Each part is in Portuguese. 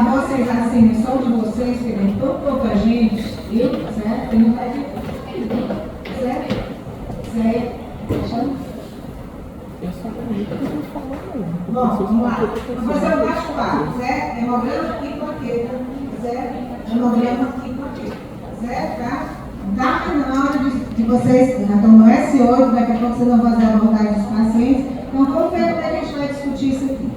para vocês, assim, só de vocês, que tem tão pouca gente, certo? Tem um vai certo? Certo? Bom, vamos lá. Vou fazer o bate-papo, certo? Hemograma e plaqueta, certo? Hemograma e plaqueta, certo? Tá? Dá na hora de vocês, então no S8, daqui a pouco vocês vão fazer a abordagem dos pacientes. Então vamos ver como é que a gente vai discutir isso aqui.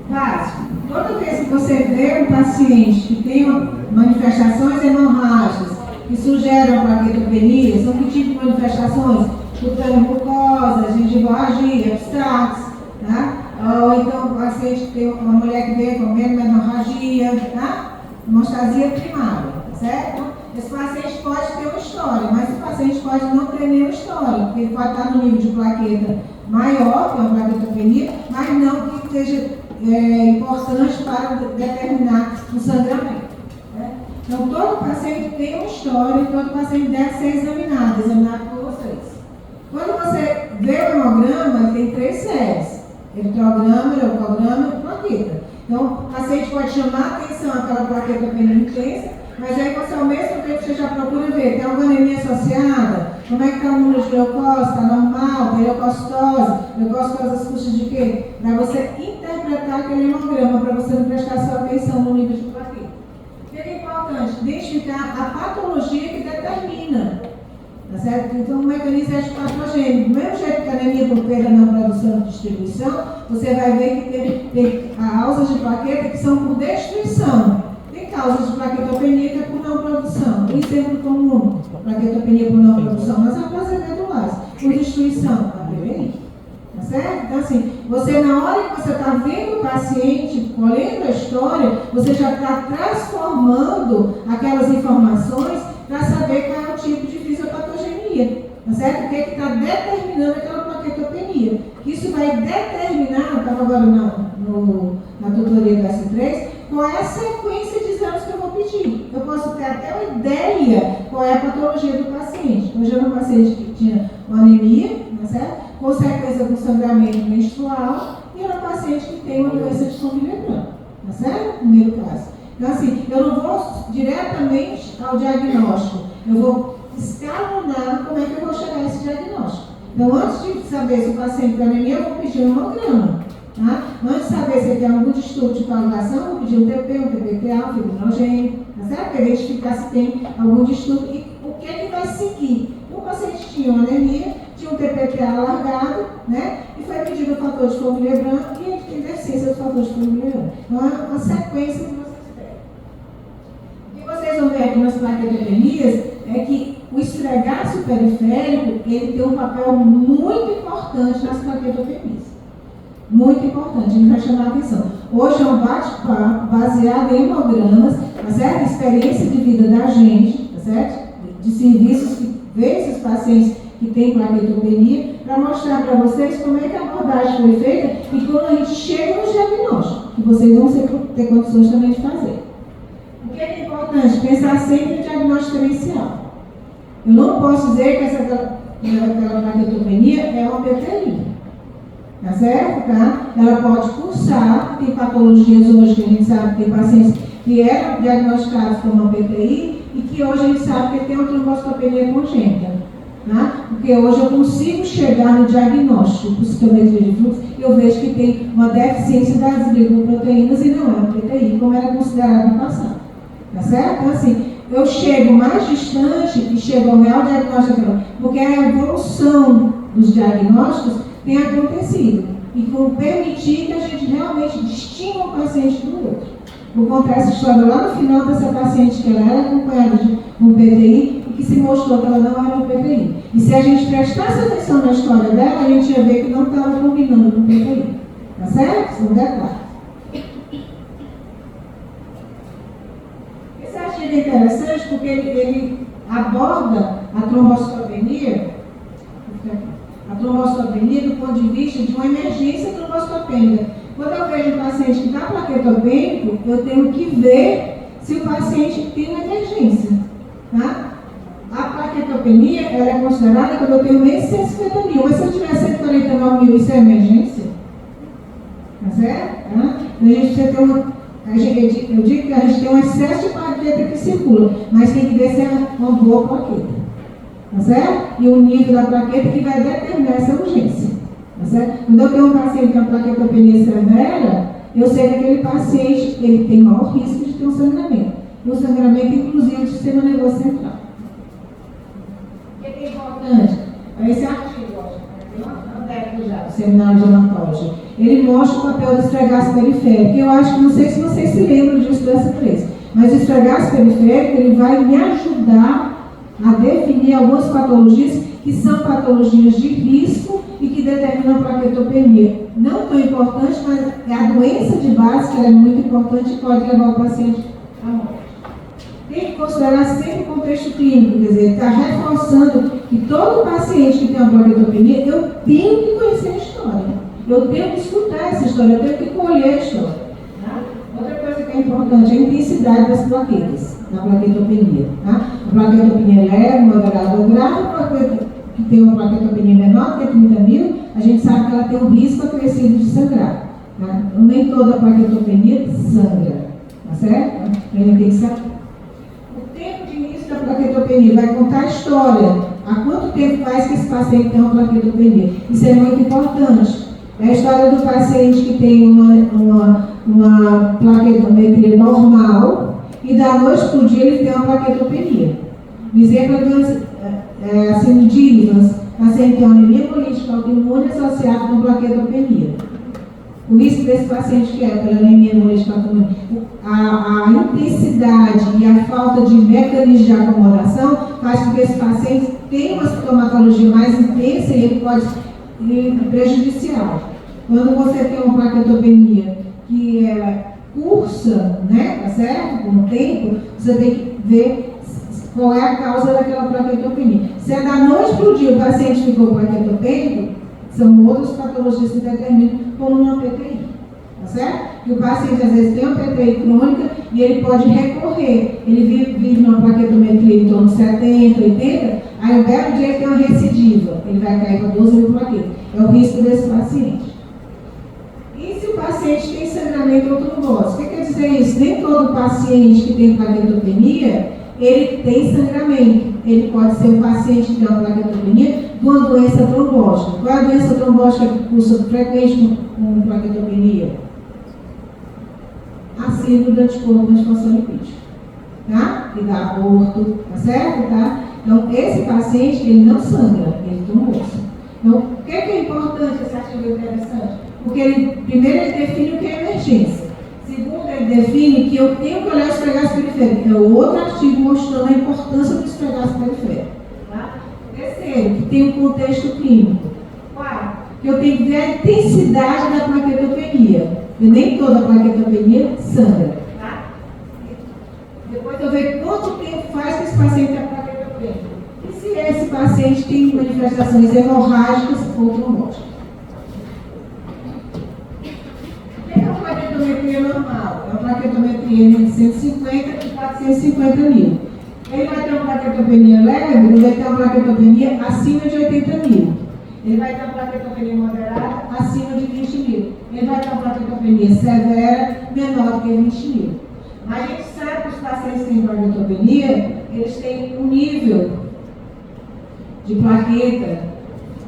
Básico. Toda vez que você vê um paciente que tem manifestações hemorrágicas que sugerem a plaquetopenia, são que tipo de manifestações? Cutâneo mucosa, gengivorragia, abstratos, tá? Ou então o paciente tem uma mulher que vem com hemorragia, tá? Hemostasia primária, certo? Esse paciente pode ter uma história, mas o paciente pode não ter nenhuma história, porque ele pode estar no nível de plaqueta maior, que é uma plaquetopenia, mas não que seja importante para determinar o sangramento. Né? Então, todo paciente tem uma história e todo paciente deve ser examinado por vocês. Quando você vê o hemograma, ele tem 3 séries: eritrograma, leucograma e plaqueta. Então, o paciente pode chamar a atenção àquela plaquetopenia intensa, mas aí você, ao mesmo tempo, você já procura ver, tem alguma anemia associada? Como é que está o número de leucócito? Está normal? Tem leucocitose? Leucocitose às custas de quê? Para você interpretar aquele hemograma, para você não prestar sua atenção no nível de plaqueta. O que é importante? Identificar a patologia que determina. Tá certo? Então, o mecanismo é patogênico. Do mesmo jeito que a anemia por perda na produção e distribuição, você vai ver que tem causas de plaqueta que são por destruição. Tem causas de plaquetopenia que é por não produção. Um exemplo comum, plaquetopenia por não produção, nas artroses medulares. Por destruição, a PVI. Tá certo? Então, assim, você, na hora que você está vendo o paciente, colhendo a história, você já está transformando aquelas informações para saber qual é o tipo de fisiopatogenia, tá certo? O que está determinando aquela plaquetopenia. Isso vai determinar, estava agora na tutoria do S3, qual é a sequência de exames que eu vou pedir. Eu posso ter até uma ideia qual é a patologia do paciente. Hoje era um paciente que tinha uma anemia, tá certo? Consequência com sangramento menstrual, e era um paciente que tem uma doença de Von Willebrand, tá certo? Primeiro caso. Então, assim, eu não vou diretamente ao diagnóstico, eu vou escalonar como é que eu vou chegar a esse diagnóstico. Então, antes de saber se o paciente tem anemia, eu vou pedir um hemograma. Tá? Antes de saber se ele tem algum distúrbio de coagulação, eu vou pedir um TP, um TPTA, um fibrinogênio, tá certo? Para identificar se tem algum distúrbio e o que é que vai seguir. O paciente tinha uma anemia, tinha um TPTA alargado, né? E foi pedido o fator de Von Willebrand e ele tem deficiência do fator de Von Willebrand. Então, é uma sequência que vocês têm. O que vocês vão ver aqui nas plaquetopenias é que o esfregaço periférico, ele tem um papel muito importante nas plaquetopenias. Muito importante, a gente vai chamar a atenção. Hoje é um bate-papo baseado em hemogramas, tá certo? Experiência de vida da gente, tá certo? De serviços que vê esses pacientes que têm plaquetopenia, para mostrar para vocês como é que a abordagem foi feita e como a gente chega no diagnóstico, que vocês vão ter condições também de fazer. O que é importante? Pensar sempre no diagnóstico diferencial. Eu não posso dizer que aquela plaquetopenia é uma PTI. Tá certo? Tá? Ela pode cursar, tem patologias hoje que a gente sabe que tem pacientes que eram diagnosticados com uma PTI e que hoje a gente sabe que tem uma trombocitopenia congênita. Tá? Porque hoje eu consigo chegar no diagnóstico por citometria de fluxo e eu vejo que tem uma deficiência das glicoproteínas e não é uma PTI, como era considerado no passado. Tá certo? Então, assim, eu chego mais distante e chego ao real diagnóstico, porque a evolução dos diagnósticos tem acontecido e com permitir que a gente realmente distinga um paciente do outro. Vou contar essa história lá no final dessa paciente que ela era acompanhada de um PTI e que se mostrou que ela não era um PTI. E se a gente prestasse atenção na história dela, a gente ia ver que não estava combinando com o PTI. Tá certo? Isso é um detalhe. Esse artigo é interessante porque ele aborda a trombocitopenia. A trombocitopenia do ponto de vista de uma emergência trombocitopênica. Quando eu vejo um paciente que está plaquetopênico, eu tenho que ver se o paciente tem uma emergência. Tá? A plaquetopenia ela é considerada quando eu tenho uma excessivectomia. Mas se eu tiver 149 mil, isso é emergência? Tá Então, a gente precisa ter eu digo que a gente tem um excesso de plaqueta que circula, mas tem que ver se é uma boa plaqueta. Tá certo? E o nível da plaqueta que vai determinar essa urgência. Tá certo? Quando eu tenho um paciente com a plaquetopenia severa, eu sei que aquele paciente ele tem maior risco de ter um sangramento. E um sangramento, inclusive, do sistema nervoso central. O que é importante? Esse artigo, já, o seminário de hematologia, ele mostra o papel do esfregaço periférico. Eu acho que, não sei se vocês se lembram disso dessa vez, mas o esfregaço periférico ele vai me ajudar a definir algumas patologias que são patologias de risco e que determinam a plaquetopenia. Não tão importante, mas é a doença de base que é muito importante e pode levar o paciente à morte. Tem que considerar sempre o contexto clínico, quer dizer, está reforçando que todo paciente que tem uma plaquetopenia, eu tenho que conhecer a história, eu tenho que escutar essa história, eu tenho que colher a história. Tá? Outra coisa que é importante é a intensidade das plaquetas, da plaquetopenia. Tá? A plaquetopenia leve, moderada ou grave, a plaqueta que tem uma plaquetopenia menor que é 30 mil, a gente sabe que ela tem um risco acrescido de sangrar. Tá? Então, nem toda plaquetopenia sangra, tá certo? A gente tem que saber. Da plaquetopenia, vai contar a história. Há quanto tempo faz que esse paciente tem uma plaquetopenia? Isso é muito importante. É a história do paciente que tem uma plaquetometria normal e da noite para o dia ele tem uma plaquetopenia. O exemplo é a síndrome de Ivans, paciente tem uma anemia política autoimune associada com plaquetopenia. O risco desse paciente que é pela anemia hemolítica autoimune, a intensidade e a falta de mecanismo de acomodação faz com que esse paciente tenha uma sintomatologia mais intensa e ele pode ser prejudicial. Quando você tem uma plaquetopenia que cursa, né, tá certo? Com o tempo, você tem que ver qual é a causa daquela plaquetopenia. Se é da noite para o dia o paciente ficou plaquetopênico, são outras patologias que determinam como uma PTI, tá certo? E o paciente às vezes tem uma PTI crônica e ele pode recorrer. Ele vive numa plaquetometria em torno de 70, 80, aí o belo dia ele tem uma recidiva, ele vai cair para 12 mil plaquetas. É o risco desse paciente. E se o paciente tem sangramento ou trombose? O que quer dizer isso? Nem todo paciente que tem plaquetopenia, ele tem sangramento. Ele pode ser um paciente que tem uma plaquetopenia de uma doença trombótica. Qual é a doença trombótica que cursa frequente com plaquetopenia? A síndrome do anticorpo antifosfolipídico. Tá? E dá aborto, tá certo? Tá? Então, esse paciente, ele não sangra, ele trombose. Então, o que é importante esse artigo interessante? Porque primeiro ele define o que é emergência. Segundo, ele define que eu tenho que olhar o esfregaço periférico. É outro artigo mostrando a importância do esfregaço periférico. Tá? Terceiro, que tem um contexto clínico. Quarto, que eu tenho que ver a intensidade da plaquetopenia. E nem toda plaquetopenia sangra. Tá? Depois eu ver quanto tempo faz que esse paciente tem plaquetopenia. E se esse paciente tem manifestações hemorrágicas ou trombóticas. Plaquetometria normal, é uma plaquetometria entre 150 e 450 mil. Ele vai ter uma plaquetopenia leve, ele vai ter uma plaquetopenia acima de 80 mil. Ele vai ter uma plaquetopenia moderada acima de 20 mil. Ele vai ter uma plaquetopenia severa menor que 20 mil. Mas a gente sabe que os pacientes que têm plaquetopenia, eles têm um nível de plaqueta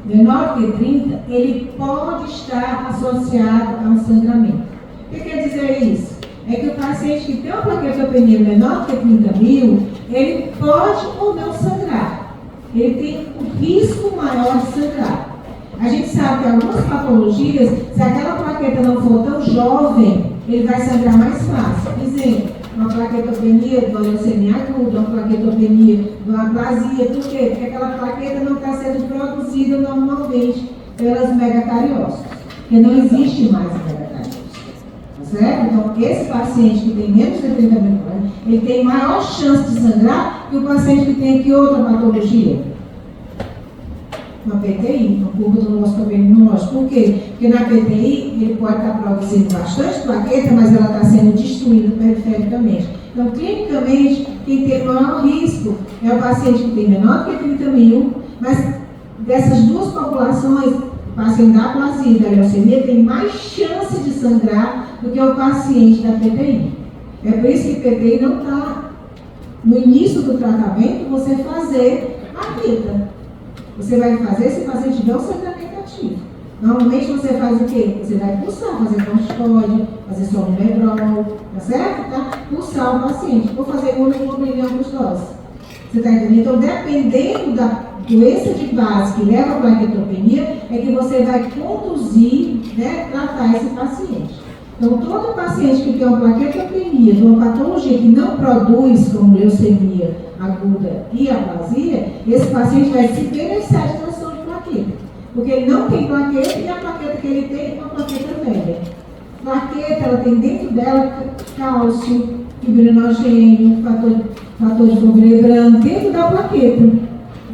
menor que 30, ele pode estar associado a um sangramento. O que quer dizer isso? É que o paciente que tem uma plaquetopenia menor que 30 mil, ele pode ou não sangrar. Ele tem um risco maior de sangrar. A gente sabe que algumas patologias, se aquela plaqueta não for tão jovem, ele vai sangrar mais fácil. Por exemplo, uma plaquetopenia de uma leucemia aguda, uma plaquetopenia de uma aplasia. Por quê? Porque aquela plaqueta não está sendo produzida normalmente pelas megacariócitos. Porque não existe mais megacariócitos. Certo? Então, esse paciente que tem menos de 30 mil, ele tem maior chance de sangrar que o paciente que tem aqui outra patologia. Uma PTI, uma curva do nosso cabelo imunológico. Por quê? Porque na PTI ele pode estar produzindo bastante plaqueta, mas ela está sendo destruída perifericamente. Então, clinicamente, quem tem maior risco é o paciente que tem menor que 30 mil, mas dessas duas populações, o paciente da aplasia e da leucemia tem mais chance de sangrar do que o paciente da PTI. É por isso que PTI não está no início do tratamento, você fazer a fita. Você vai fazer se o paciente tiver um sangramento ativo. Normalmente você faz o quê? Você vai pulsar, fazer corticoide, fazer sonometrol, tá certo? Tá? Pulsar o paciente. Vou fazer imunoglobulina por dose. Você está entendendo? Então, dependendo da doença de base que leva à plaquetopenia, é que você vai conduzir, né, tratar esse paciente. Então, todo paciente que tem uma plaquetopenia, de uma patologia que não produz, como leucemia aguda e aplasia, esse paciente vai se beneficiar de transtorno de plaqueta. Porque ele não tem plaqueta e a plaqueta que ele tem é uma plaqueta velha. Plaqueta, ela tem dentro dela cálcio, fibrinogênio, fator de Fourier-Brand, dentro da plaqueta.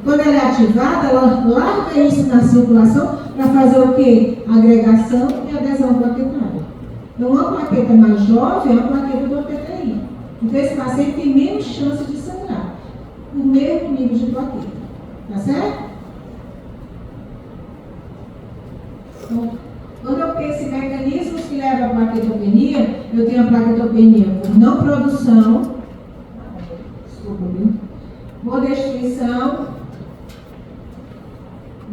Quando ela é ativada, ela larga isso na circulação para fazer o quê? Agregação e adesão plaquetária. Então, uma plaqueta mais jovem é uma plaqueta do PTI. Então, esse paciente tem menos chance de sangrar, o mesmo nível de plaqueta. Tá certo? Então, quando eu penso em mecanismos que levam à plaquetopenia, eu tenho a plaquetopenia por não produção, por destruição,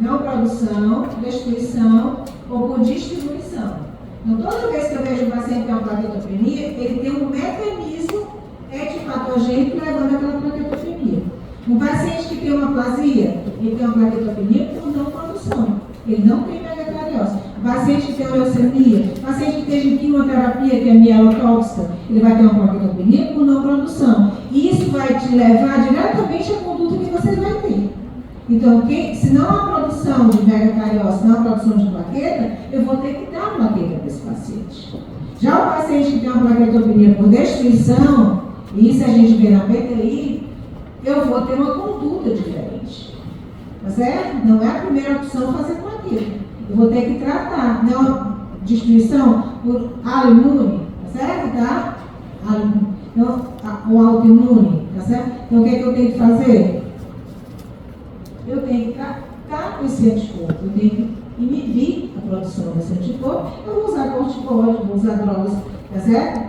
não produção, destruição ou por distribuição. Então, toda vez que eu vejo um paciente que tem uma plaquetopenia, ele tem um mecanismo etiopatogênico levando àquela plaquetopenia. Um paciente que tem uma aplasia, ele tem uma plaquetopenia por não produção. Ele não tem megacardiose. O paciente que tem leucemia, o paciente que tem quimioterapia, que é mielotóxica, ele vai ter uma plaquetopenia por não produção. E isso vai te levar diretamente à conduta que você vai ter. Então, se não há produção de megacariose, se não há produção de plaqueta, eu vou ter que dar a plaqueta para esse paciente. Já o paciente que tem uma plaquetopenia por destruição, e isso a gente vê na PTI, eu vou ter uma conduta diferente. Tá certo? Não é a primeira opção fazer plaqueta. Eu vou ter que tratar, não destruição por autoimune, tá certo? Tá? Então, o autoimune, tá certo? Então, o que é que eu tenho que fazer? Eu tenho que tratar com esse anticorpo, eu tenho que inibir a produção desse anticorpo. Eu vou usar corticoide, vou usar drogas, tá certo?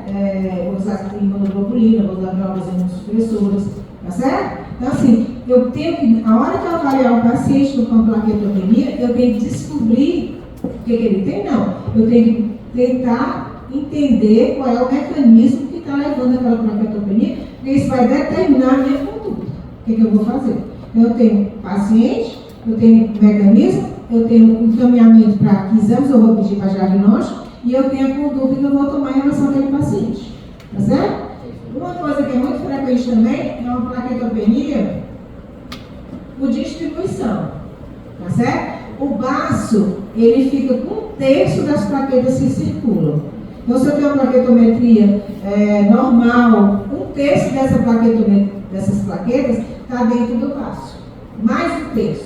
Vou usar imunoglobulina, vou usar drogas imunossupressoras, tá certo? Então, assim, eu tenho que, a hora que eu avaliar o paciente com plaquetopenia, eu tenho que descobrir o que ele tem, não. Eu tenho que tentar entender qual é o mecanismo que está levando aquela plaquetopenia, porque isso vai determinar a minha conduta. O que eu vou fazer? Então, eu tenho paciente, eu tenho mecanismo, eu tenho encaminhamento para exames, eu vou pedir para diagnóstico, e eu tenho a conduta que eu vou tomar em relação àquele paciente. Tá certo? Uma coisa que é muito frequente também é uma plaquetopenia por distribuição. Tá certo? O baço, ele fica com 1/3 das plaquetas que circulam. Então, se eu tenho uma plaquetometria normal, 1/3 dessas plaquetas está dentro do baço. Mais 1/3.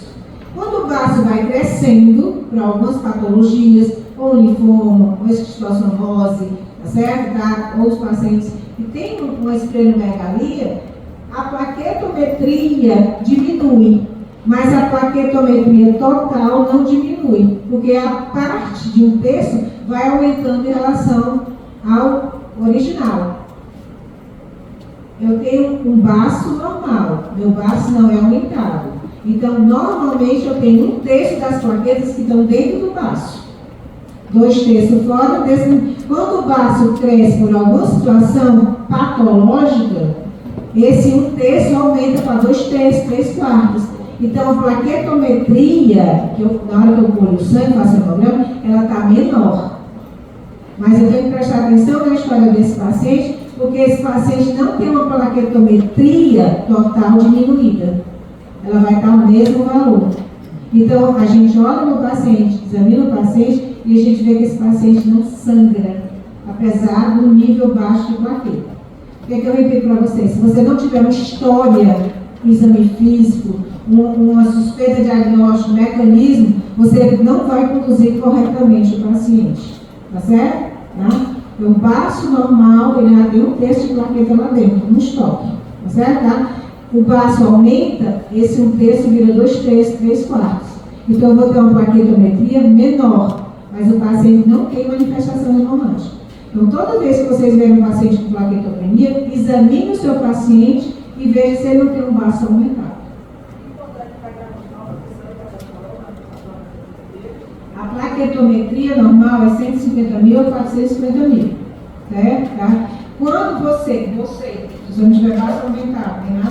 Quando o baço vai crescendo para algumas patologias, ou linfoma, ou esquistossomose, tá certo? Tá? Ou os pacientes que têm uma esplenomegalia, a plaquetometria diminui, mas a plaquetometria total não diminui, porque a parte de 1/3 vai aumentando em relação ao original. Eu tenho um baço normal, meu baço não é aumentado. Então, normalmente eu tenho 1/3 das plaquetas que estão dentro do baço. 2/3 fora. Quando o baço cresce por alguma situação patológica, esse 1/3 aumenta para 2/3, 3/4. Então, a plaquetometria, na hora que eu colho o sangue, faço o hemograma, ela está menor. Mas eu tenho que prestar atenção na história desse paciente, porque esse paciente não tem uma plaquetometria total diminuída. Ela vai estar o mesmo valor. Então, a gente olha no paciente, examina o paciente e a gente vê que esse paciente não sangra, apesar do nível baixo de plaqueta. O que é que eu repito para vocês? Se você não tiver uma história, um exame físico, uma suspeita de diagnóstico, um mecanismo, você não vai conduzir corretamente o paciente. Tá certo? Tá? O baço normal, ele já tem 1/3 de plaqueta lá dentro, no estoque. Tá certo? Tá? O baço aumenta, esse 1/3 vira 2/3, 3/4. então eu vou ter uma plaquetometria menor, mas o paciente não tem manifestação hemorrágica. Então, toda vez que vocês verem um paciente com plaquetopenia, examine o seu paciente e veja se ele não tem um baço aumentado. A plaquetometria normal é 150 mil ou 450 mil. Certo? Tá? Quando você, se você não tiver baço aumentado, né?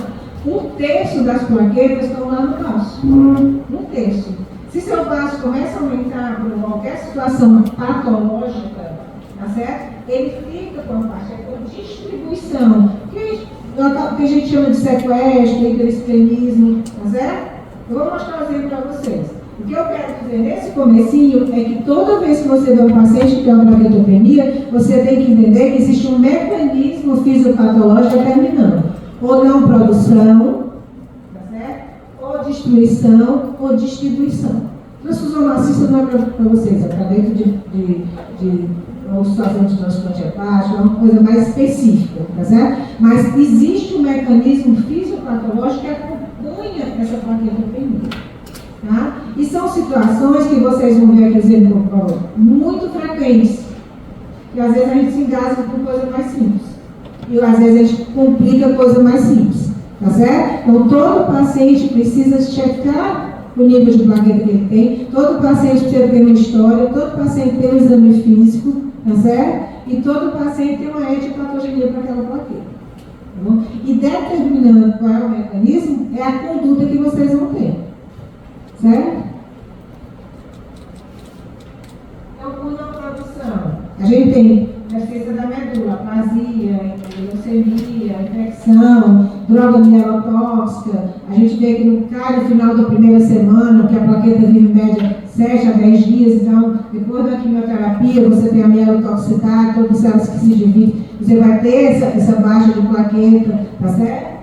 1/3 das plaquetas estão lá no baço. 1/3. Se seu baço começa a aumentar por qualquer situação patológica, tá certo? Ele fica com a parte, é com distribuição, que a gente chama de sequestro, hiperesplenismo, tá certo? Eu vou mostrar um exemplo para vocês. O que eu quero dizer nesse comecinho é que toda vez que você vê um paciente que tem uma plaquetopenia, você tem que entender que existe um mecanismo fisiopatológico determinando ou não produção, tá certo? Ou destruição ou distribuição. Transfusão maciça não é para vocês, é para dentro de ou situação de transplante hepático, é uma coisa mais específica, tá certo? Mas existe um mecanismo fisiopatológico que acompanha essa plaquetopenia, tá? E são situações que vocês vão ver aqui, exemplo, muito frequentes, que às vezes a gente se engasga com coisa mais simples, e às vezes a gente complica coisa mais simples, tá certo? Então, todo paciente precisa checar o nível de plaqueta que ele tem, todo paciente precisa ter uma história, todo paciente tem um exame físico, tá certo? E todo paciente tem uma etiopatogenia para aquela plaqueta. Tá bom? E determinando qual é o mecanismo, é a conduta que vocês vão ter. Certo? Então, por não produção, a gente tem defesa da medula, aplasia, leucemia, infecção, droga mielotóxica. A gente vê que no final da primeira semana, que a plaqueta vive em média 7 a 10 dias, então, depois da quimioterapia, você tem a mielotoxicidade, todas as células que se dividem, você vai ter essa baixa de plaqueta, tá certo?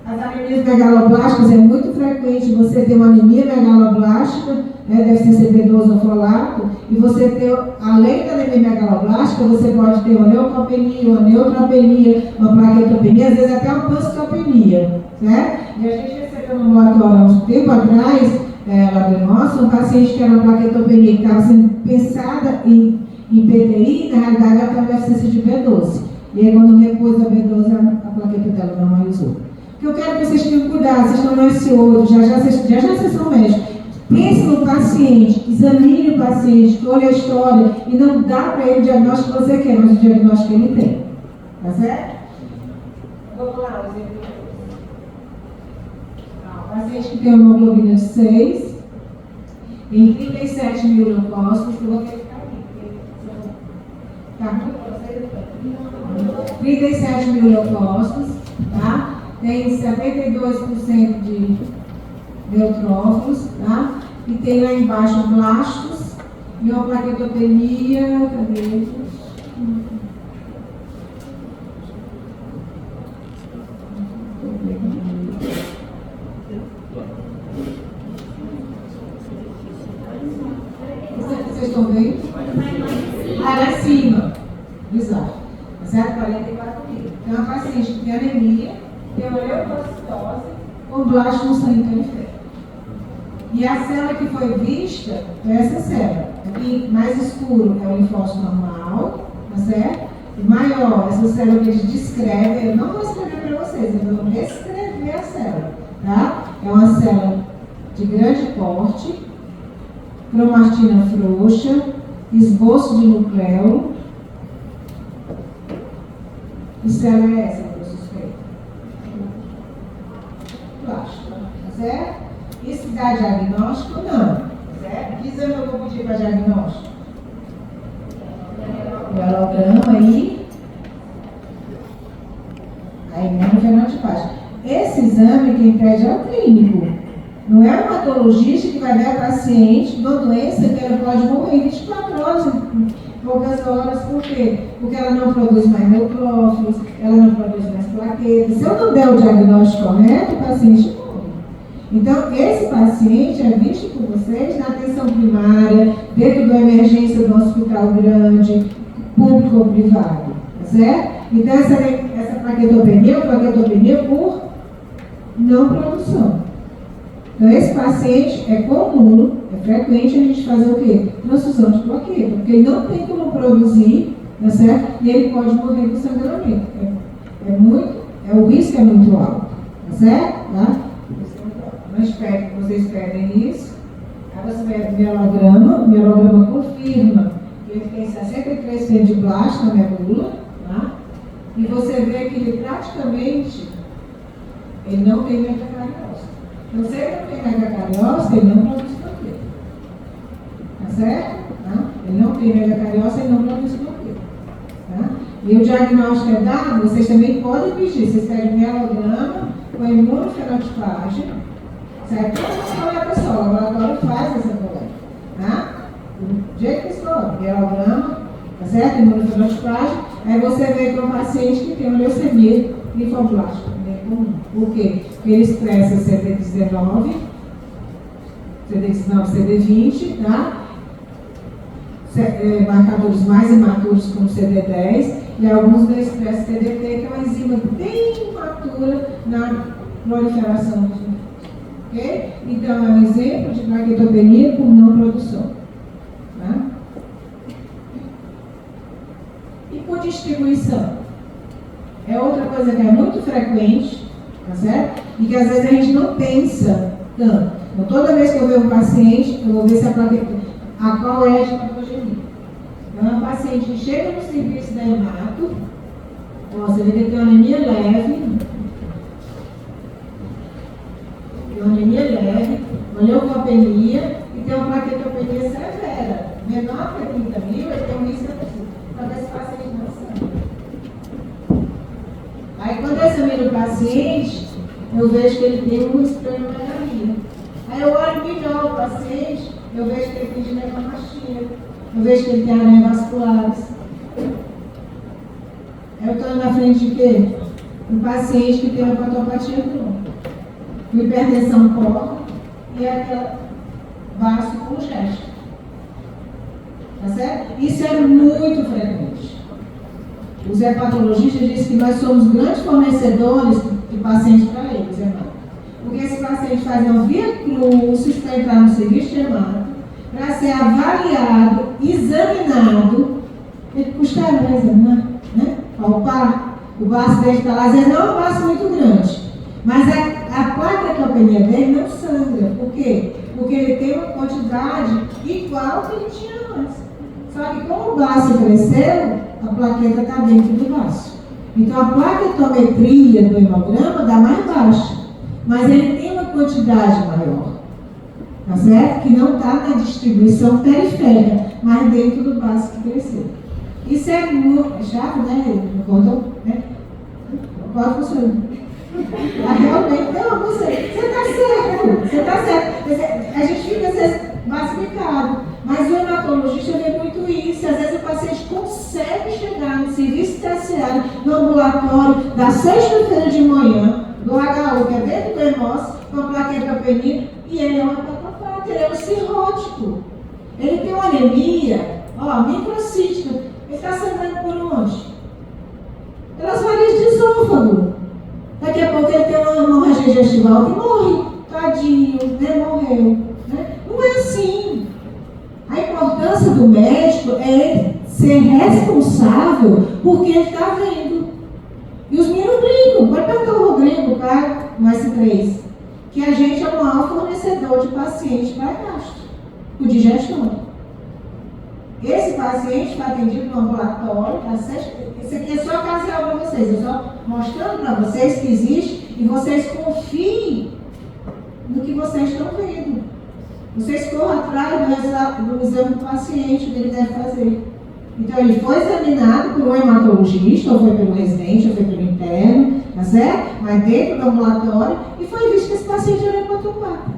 As anemias megaloblásticas é muito frequente você ter uma anemia megaloblástica, né, deve ser CB12 ou folato, e você ter, além da anemia megaloblástica, você pode ter uma leucopenia, uma neutropenia, uma plaquetopenia, às vezes até uma pancitopenia, certo? E a gente recebeu no ambulatório há um tempo atrás, lá do nosso, um paciente que era uma plaquetopenia que estava sendo pensada em PTI, na realidade ela estava deficiência de B12. E aí quando repôs a B12, a plaqueta dela normalizou. O que eu quero que vocês tenham cuidado, vocês estão no S8, já vocês são médicos. Pense no paciente, examine o paciente, olhe a história e não dá para ele o diagnóstico que você quer, mas o diagnóstico que ele tem. Tá certo? Vamos lá, o exemplo. O paciente que tem hemoglobina de 6, em 37 mil leucócitos, eu vou ter que ficar aqui. Tá? 37 mil leucócitos, tá? Tem 72% de neutrófilos, tá? E tem lá embaixo blastos e uma plaquetopenia. Cadê? Vocês estão vendo? Lá em cima. Exato. 0,44 mil. Tem uma paciente que tem anemia, tem uma leucocitose, com blasto no sangue periférico. E a célula que foi vista é essa célula. Aqui, mais escuro é o linfócito normal, tá certo? E maior, essa célula que a gente descreve, eu não vou escrever para vocês, eu vou descrever a célula, tá? É uma célula de grande porte, cromatina frouxa, esboço de nucleolo. Que célula é essa que eu suspeito? Plástico, tá certo? Isso dá diagnóstico? Não. Certo? Que exame eu vou pedir para diagnóstico? O elograma aí. A imunofenotipagem. Esse exame quem pede é o clínico. Não é o patologista que vai ver a paciente de uma doença que ela pode morrer em 24 horas, em poucas horas. Por quê? Porque ela não produz mais neutrófilos, ela não produz mais plaquetas. Se eu não der o diagnóstico correto, o paciente morre. Então, esse paciente é visto por vocês na atenção primária, dentro da emergência do hospital grande, público ou privado, tá certo? Então, essa plaquetopenia é uma plaquetopenia por não produção. Então, esse paciente é comum, é frequente a gente fazer o quê? Transfusão de plaqueta, porque ele não tem como produzir, tá certo? E ele pode morrer com sangramento. O risco é muito alto, tá certo? Tá? Vocês pedem isso, aí você pede o mielograma confirma que ele tem 63% de blasto na medula, tá? E você vê que ele praticamente não tem megacariose. Então, se ele não tem megacariose, ele não produz plaqueta. Tá certo? Tá? Ele não tem megacariose, ele não produz plaqueta. Tá? E o diagnóstico é dado, vocês também podem pedir. Vocês pedem mielograma com imunofenotipagem, certo? Coleta só, o laboratório faz essa coleta. Tá? Do jeito que escolhe, mielograma, tá certo? Imunofenotipagem. Aí você vê que é um paciente que tem uma leucemia linfoblástica. Por quê? Porque ele expressa CD19, CD20, tá? Marcadores mais imaturos como CD10 e alguns não expressam TDT, que é uma enzima bem imatura na proliferação dos linfócitos. Ok? Então, é um exemplo de plaquetopenia por não produção. Tá? E por distribuição? É outra coisa que é muito frequente, tá certo? E que às vezes a gente não pensa tanto. Então, toda vez que eu ver um paciente, eu vou ver se a qual é a de patogenia. Então, é um paciente que chega no serviço da hemato, você vê que ele tem uma anemia leve, uma leucopenia e tem uma plaquetopenia severa. Menor que 30 mil, ele tem um risco de então, esse paciente não sangra. Aí, quando eu examino o paciente, eu vejo que ele tem uma esplenomegalia. Aí, eu olho melhor o paciente, eu vejo que ele tem ginecomastia, eu vejo que ele tem aranhas vasculares. Eu estou na frente de quê? Um paciente que tem uma hepatopatia crônica, com hipertensão porta e aquela vaso com gesto. Tá certo? Isso é muito frequente. Os hepatologistas dizem que nós somos grandes fornecedores de pacientes para eles, hemato. Porque esse paciente faz uma via crucis para entrar no serviço de hemato, para ser avaliado, examinado. Ele custaria para examinar, né? Palpar. O vaso dele está lá, às vezes não é um vaso muito grande, mas a plaquetopenia dele não sangra. Por quê? Porque ele tem uma quantidade igual que ele tinha antes. Só que como o vaso cresceu, a plaqueta está dentro do vaso. Então a plaquetometria do hemograma dá mais baixa, mas ele tem uma quantidade maior, tá certo? Que não está na distribuição periférica, mas dentro do vaso que cresceu. Isso é muito chato, né? Não contou, né? Pode funcionar. Realmente, não, você está certo. A gente fica às vezes massificado, mas o hematologista vê muito isso. Às vezes o paciente consegue chegar no serviço terciário, no ambulatório, da sexta-feira de manhã, do HU, que é dentro do hemócio, com a plaquetopenia, e ele é um hepatopata, ele é um cirrótico. Ele tem uma anemia, microcítica. Ele está sangrando por onde? Pelas varizes de esôfago. Daqui a pouco ele tem uma hemorragia gestival e morre. Tadinho, né? Morreu. Né? Não é assim. A importância do médico é ele ser responsável porque ele está vendo. E os meninos brincam. Vai perguntar o Rodrigo, tá? No S3, que a gente é o maior fornecedor de pacientes para gasto, o digestório. Esse paciente foi atendido no ambulatório, tá certo? Isso aqui é só casear para vocês, eu só mostrando para vocês que existe e vocês confiem no que vocês estão vendo. Vocês corram atrás do exame do paciente que ele deve fazer. Então ele foi examinado por um hematologista, ou foi pelo residente, ou foi pelo interno, tá certo? Mas dentro do ambulatório, e foi visto que esse paciente era hepatopata.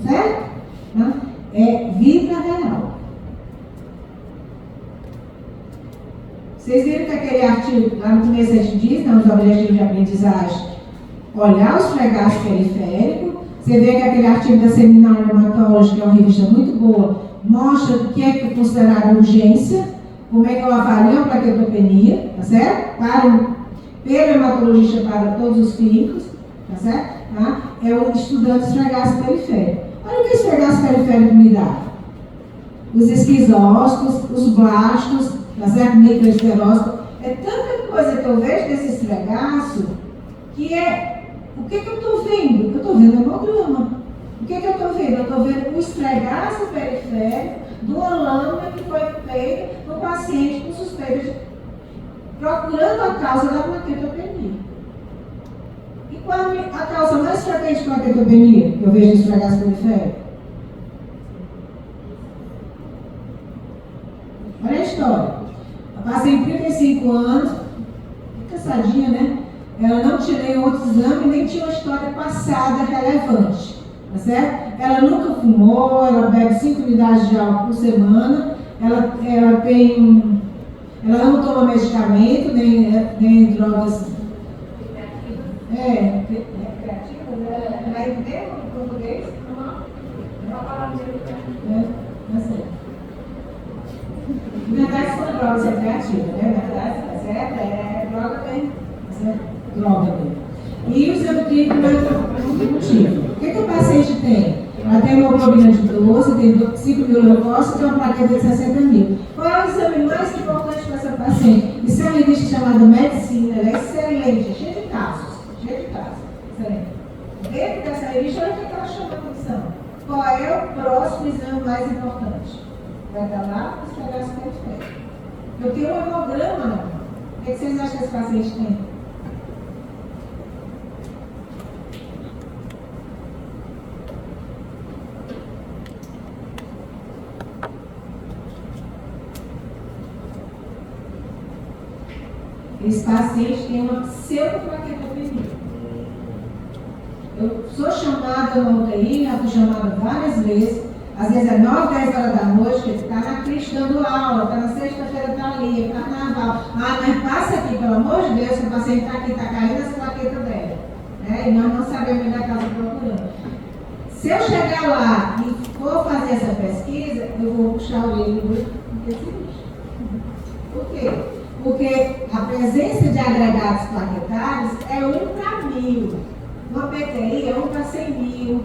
Certo? Tá? É vida real. Vocês viram que aquele artigo, lá no começo a gente diz, nos objetivos de aprendizagem, olhar os fregaços periféricos. Você vê que aquele artigo da Seminário Hematology, que é uma revista muito boa, mostra o que é considerado urgência, como é que eu avalio a plaquetopenia, tá certo? Pelo hematologista para todos os clínicos, tá certo? tá? É o estudando esfregaço periférico. Olha o que esfregaço periférico me dá. Os esquizócitos, os blastos, tá certo? Microesclerócitos. É tanta coisa que eu vejo desse esfregaço que é... O que eu estou vendo? Eu estou vendo hemograma. O que eu estou vendo? Eu estou vendo o esfregaço periférico de uma lâmina que foi feita no paciente com suspeita de... procurando a causa da plaquetopenia. E qual a causa mais frequente de plaquetopenia que eu vejo no esfregaço periférico? Olha a história. A paciente de 35 anos, cansadinha, né? Ela não tinha nenhum outro exame, nem tinha uma história passada relevante, tá certo? Ela nunca fumou, ela bebe 5 unidades de álcool por semana, ela não toma medicamento, nem drogas. Recreativas, né? Aí tem no português? Não sei. Na verdade, são drogas recreativas, né? Na verdade, tá certo? É droga mesmo. Droga mesmo. E o exame clínico não é contributivo. O que o paciente tem? Ela tem uma hemoglobina de 12, tem 5 mil leucócitos e tem uma plaqueta de 60 mil. Qual é o exame mais importante para essa paciente? Isso é uma revista chamada Medicina, ela é excelente, cheia de casos. Excelente. Dentro dessa revista, olha o que ela chama a atenção. Qual é o próximo exame mais importante? Vai estar lá para esfregar esse periférico. Eu tenho um hemograma, não. O que vocês acham que esse paciente tem? Esse paciente tem uma pseudoplaquetopenia. Eu sou chamada na UTI, já fui chamada várias vezes, às vezes é 9, 10 horas da noite, que está na Cristo dando aula, está na sexta-feira, está ali, é carnaval. Ah, mas passa aqui, pelo amor de Deus, que o paciente está aqui, está caindo as plaquetas dela. E nós não sabemos ainda a casa procurando. Se eu chegar lá e for fazer essa pesquisa, eu vou puxar o livro desse bicho. Por quê? Porque a presença de agregados plaquetários é 1 para 1000. Uma PTI é 1 para 100 mil.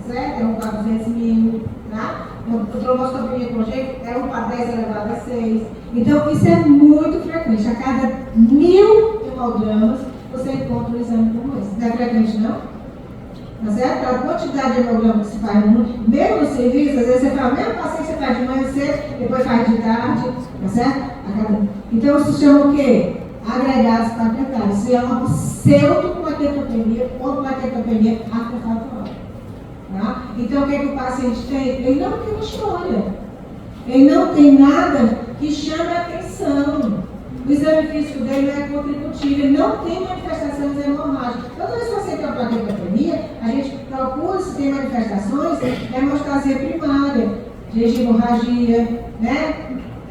Certo? É 1 para 200 mil. Tá? A tromboscopia congênita é 1 para 10 elevado a 6. Então, isso é muito frequente. A cada 1000 hemogramas, você encontra um exame como esse. Não é frequente, não? Tá certo? A quantidade de hemograma que se faz no mundo, mesmo no serviço, às vezes você faz, mesmo paciente você faz de manhã cedo, depois faz de tarde, tá certo? Então, isso se chama o quê? Agregados plaquetários. Isso é uma pseudoplaquetopenia ou plaquetopenia artefatual. Tá? Então, o que o paciente tem? Ele não tem uma história. Ele não tem nada que chame a atenção. O exame físico dele não é contributivo, ele não tem manifestações hemorrágicas. Toda vez que você tem uma plaquetopenia, a gente procura se tem manifestações, hemostasia primária, hemorragia, né?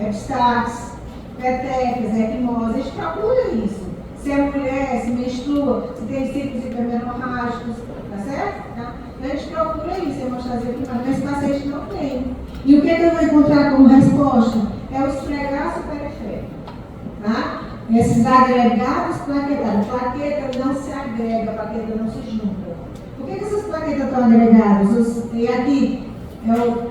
Epistaxe, petecas, equimose, a gente procura isso. Se é mulher, se menstrua, se tem ciclos hipermenorrágicos, tá certo? Tá? Então a gente procura isso, hemostasia primária, mas esse paciente não tem. E o que eu vou encontrar como resposta? É o esfregaço periférico. Tá? Esses agregados plaquetários. Plaqueta não se agrega, plaqueta não se junta. Por que essas plaquetas estão agregadas? E aqui é o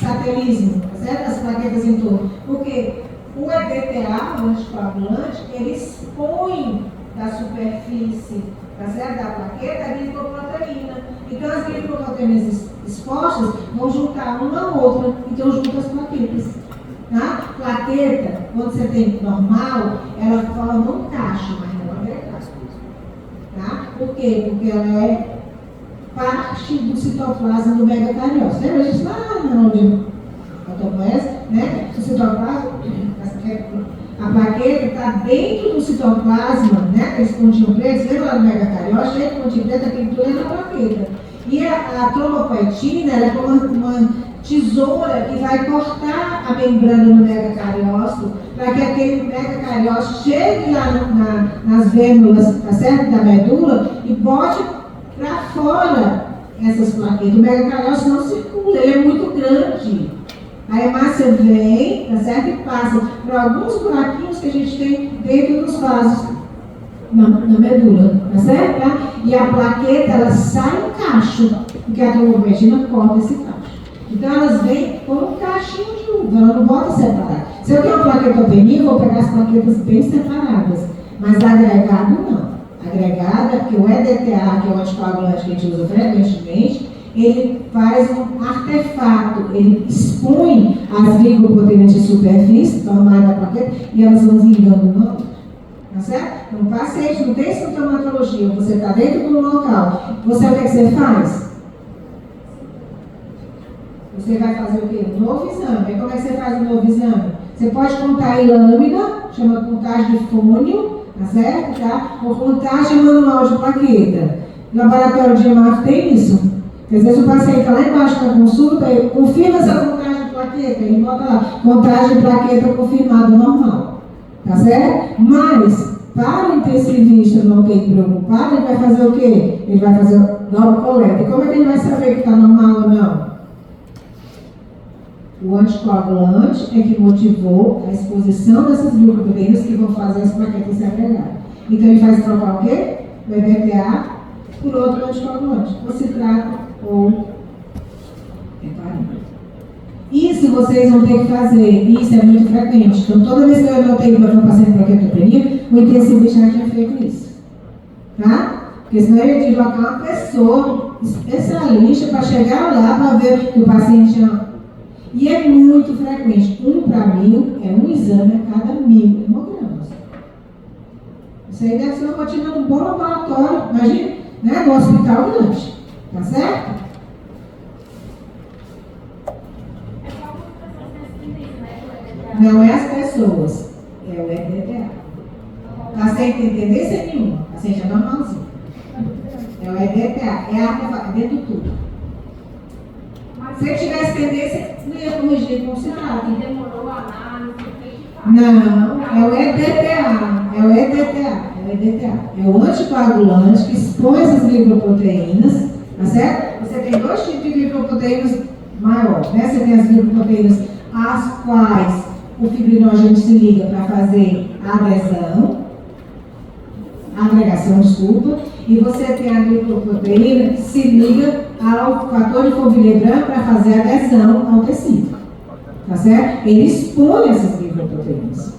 satelismo, tá certo? As plaquetas em torno. Porque o EDTA, o anticoagulante, ele expõe da superfície, tá certo? Da plaqueta a glicoproteína. Então as glicoproteínas expostas vão juntar uma a outra, então juntam as plaquetas. Tá? Plaqueta, quando você tem normal, ela forma um cacho, mas não é verdade. Tá? Por quê? Porque ela é parte do citoplasma do megacariócito. Lembra disso lá na autopoese, né? O citoplasma, a plaqueta está dentro do citoplasma, né? Aqueles pontinhos pretos, lembra lá no megacariócito, cheio de pontinho preto, aquele tudo é na plaqueta. E a trombopoetina, ela é como uma tesoura que vai cortar a membrana do megacariócito para que aquele megacariócito chegue lá nas vênulas, tá certo? Da medula e bote para fora essas plaquetas. O megacariócito não circula, ele é muito grande. A hemácia vem, tá certo? E passa por alguns buraquinhos que a gente tem dentro dos vasos na medula, tá certo? Tá? E a plaqueta, ela sai um cacho, porque a trombopoetina corta esse cacho. Então elas vêm com um cachinho de uva, ela não bota separado. Se eu tenho uma plaquetopenia, eu vou pegar as plaquetas bem separadas, mas agregado não. Agregado é porque o EDTA, que é o anticoagulante que a gente usa frequentemente, ele faz um artefato, ele expõe as glicoproteínas de superfície, normais da plaqueta, e elas vão vingando no outro. Tá certo? Então, o paciente não tem sintomatologia, você está dentro do local, você o que você faz? Você vai fazer o quê? Um novo exame. E como é que você faz um novo exame? Você pode contar em lâmina, chama contagem de fônio, tá certo? Tá? Ou contagem manual de plaqueta. O laboratório de hemato tem isso. Às vezes o paciente está lá embaixo na consulta, ele confirma essa contagem de plaqueta, ele bota lá, contagem de plaqueta confirmada normal. Tá certo? Mas, para o intensivista não ter que preocupar, ele vai fazer o quê? Ele vai fazer nova coleta. E como é que ele vai saber que está normal ou não? O anticoagulante é que motivou a exposição dessas glicoproteínas que vão fazer as plaquetas se agregarem. Então ele faz trocar o quê? O EDTA por outro anticoagulante, ou citrato ou heparina. Isso vocês vão ter que fazer, isso é muito frequente. Então toda vez que eu anotei para um paciente com plaquetopenia, o intensivista já tinha feito isso. Tá? Porque senão ele ia deslocar uma pessoa especialista para chegar lá para ver que o paciente tinha. E é muito frequente. 1 para 1000 é um exame a cada 1000 hemogramas. Isso aí deve ser uma rotina de um bom laboratório, imagina, né, no hospital grande. Tá certo? Não é as pessoas, é o EDTA. O paciente tem tendência nenhuma, o paciente é normalzinho. É o EDTA, é dentro de tudo. Se ele tivesse tendência, não ia corrigir com o citrato. Demorou a análise, não, é o EDTA, é o EDTA, é o EDTA. É o anticoagulante que expõe essas glicoproteínas, tá certo? Você tem dois tipos de glicoproteínas maiores, né? Você tem as glicoproteínas às quais o fibrinógeno se liga para fazer agregação, desculpa, e você tem a glicoproteína que se liga ao fator de Fourier-Brand para fazer adesão ao tecido. Tá certo? Ele expõe essas glicoproteínas.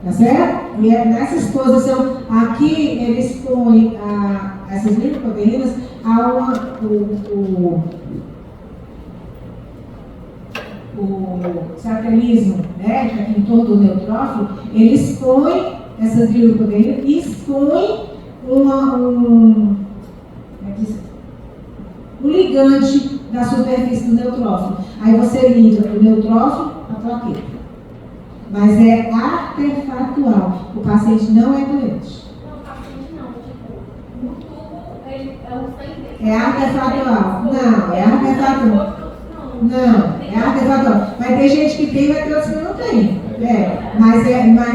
Tá certo? E é nessa exposição, aqui ele expõe essas glicoproteínas o satelismo, né, aqui em torno do neutrófilo, ele expõe essas glicoproteínas e expõe um ligante da superfície do neutrófilo. Aí você liga o neutrófilo à plaqueta. Mas é artefatual. O paciente não é doente. Não, o paciente não. Tipo, no tubo, ele é o sangue. É artefatual. Não, é artefatual. Não, é artefatual. Vai ter gente que tem, vai ter outros que não tem. Mas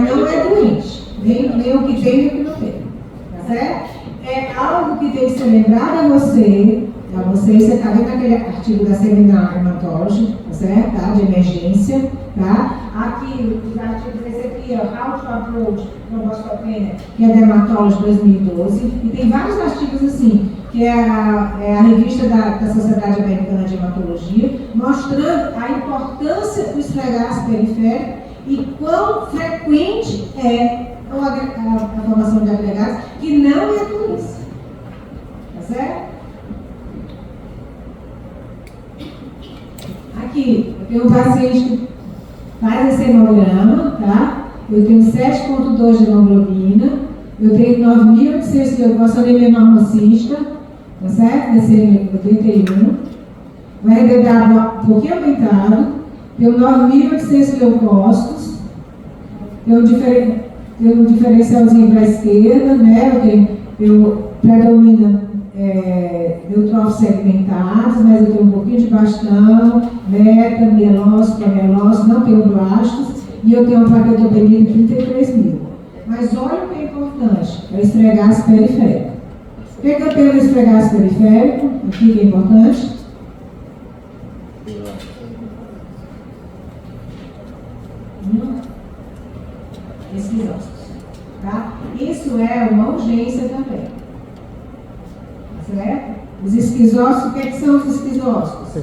não é doente. Nem o que tem, nem o que não tem. Tá certo? É algo que tem que ser lembrado a você. Você está vendo aquele artigo da Seminar Hematology, tá certo? Tá? De emergência, tá? Aqui, os artigos desse aqui, How to Approach Thromboscopenia, que é da Hematology 2012, e tem vários artigos assim, que é a revista da Sociedade Americana de Hematologia, mostrando a importância do esfregaço periférico e quão frequente é a formação de agregados, que não é doença. Tá certo? Aqui, eu tenho um paciente que faz esse hemograma, tá? Eu tenho 7,2 de hemoglobina, eu tenho 9.800 leucócitos, anemia normocista, tá certo? Desse 81. O RDW um pouquinho aumentado, tenho 9.800 leucócitos, tenho um diferencialzinho para a esquerda, né? Predomina neutrófilos segmentados, mas eu tenho um pouquinho de bastão, beta, mielócito, promielócito, não tenho blastos, e eu tenho uma plaquetopenia de 33.000. Mas olha o que é importante, é o esfregaço periférico. O que eu tenho no esfregaço periférico? Aqui que é importante. Esses ossos. Tá? Isso é uma urgência também. Certo? Os esquizócitos, o que são os esquizócitos?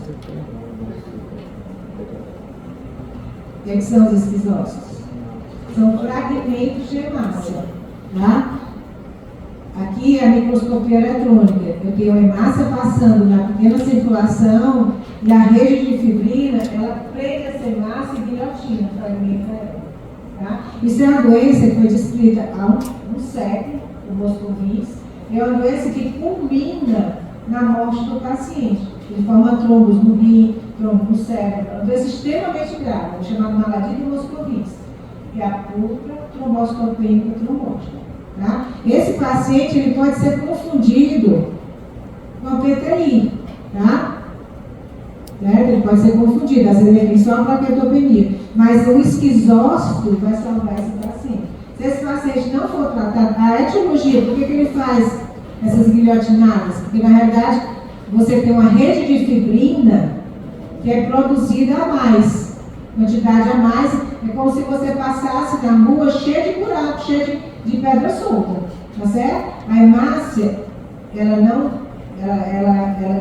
O que são os esquizócitos? São fragmentos de hemácia. Tá? Aqui é a microscopia eletrônica. Eu tenho a hemácia passando na pequena circulação e a rede de fibrina, ela prende essa hemácia e guilhotina, fragmenta ela. Tá? Isso é uma doença que foi descrita há um século, o Moscovitz. É uma doença que culmina na morte do paciente. Ele forma trombos no rim, trombos no cérebro. É uma doença extremamente grave, é chamada maladie de Moscovitz. É a púrpura trombocitopênica trombótica. Tá? Esse paciente ele pode ser confundido com a PTI. Tá? Certo? Ele pode ser confundido, às vezes ele tem só a plaquetopenia. Mas o esquizócito vai salvar esse paciente. Se esse paciente não for tratado, a etiologia, por que ele faz essas guilhotinadas? Porque na realidade você tem uma rede de fibrina que é produzida a mais, quantidade a mais. É como se você passasse na rua cheia de buraco, cheia de pedra solta, tá certo? A hemácia, ela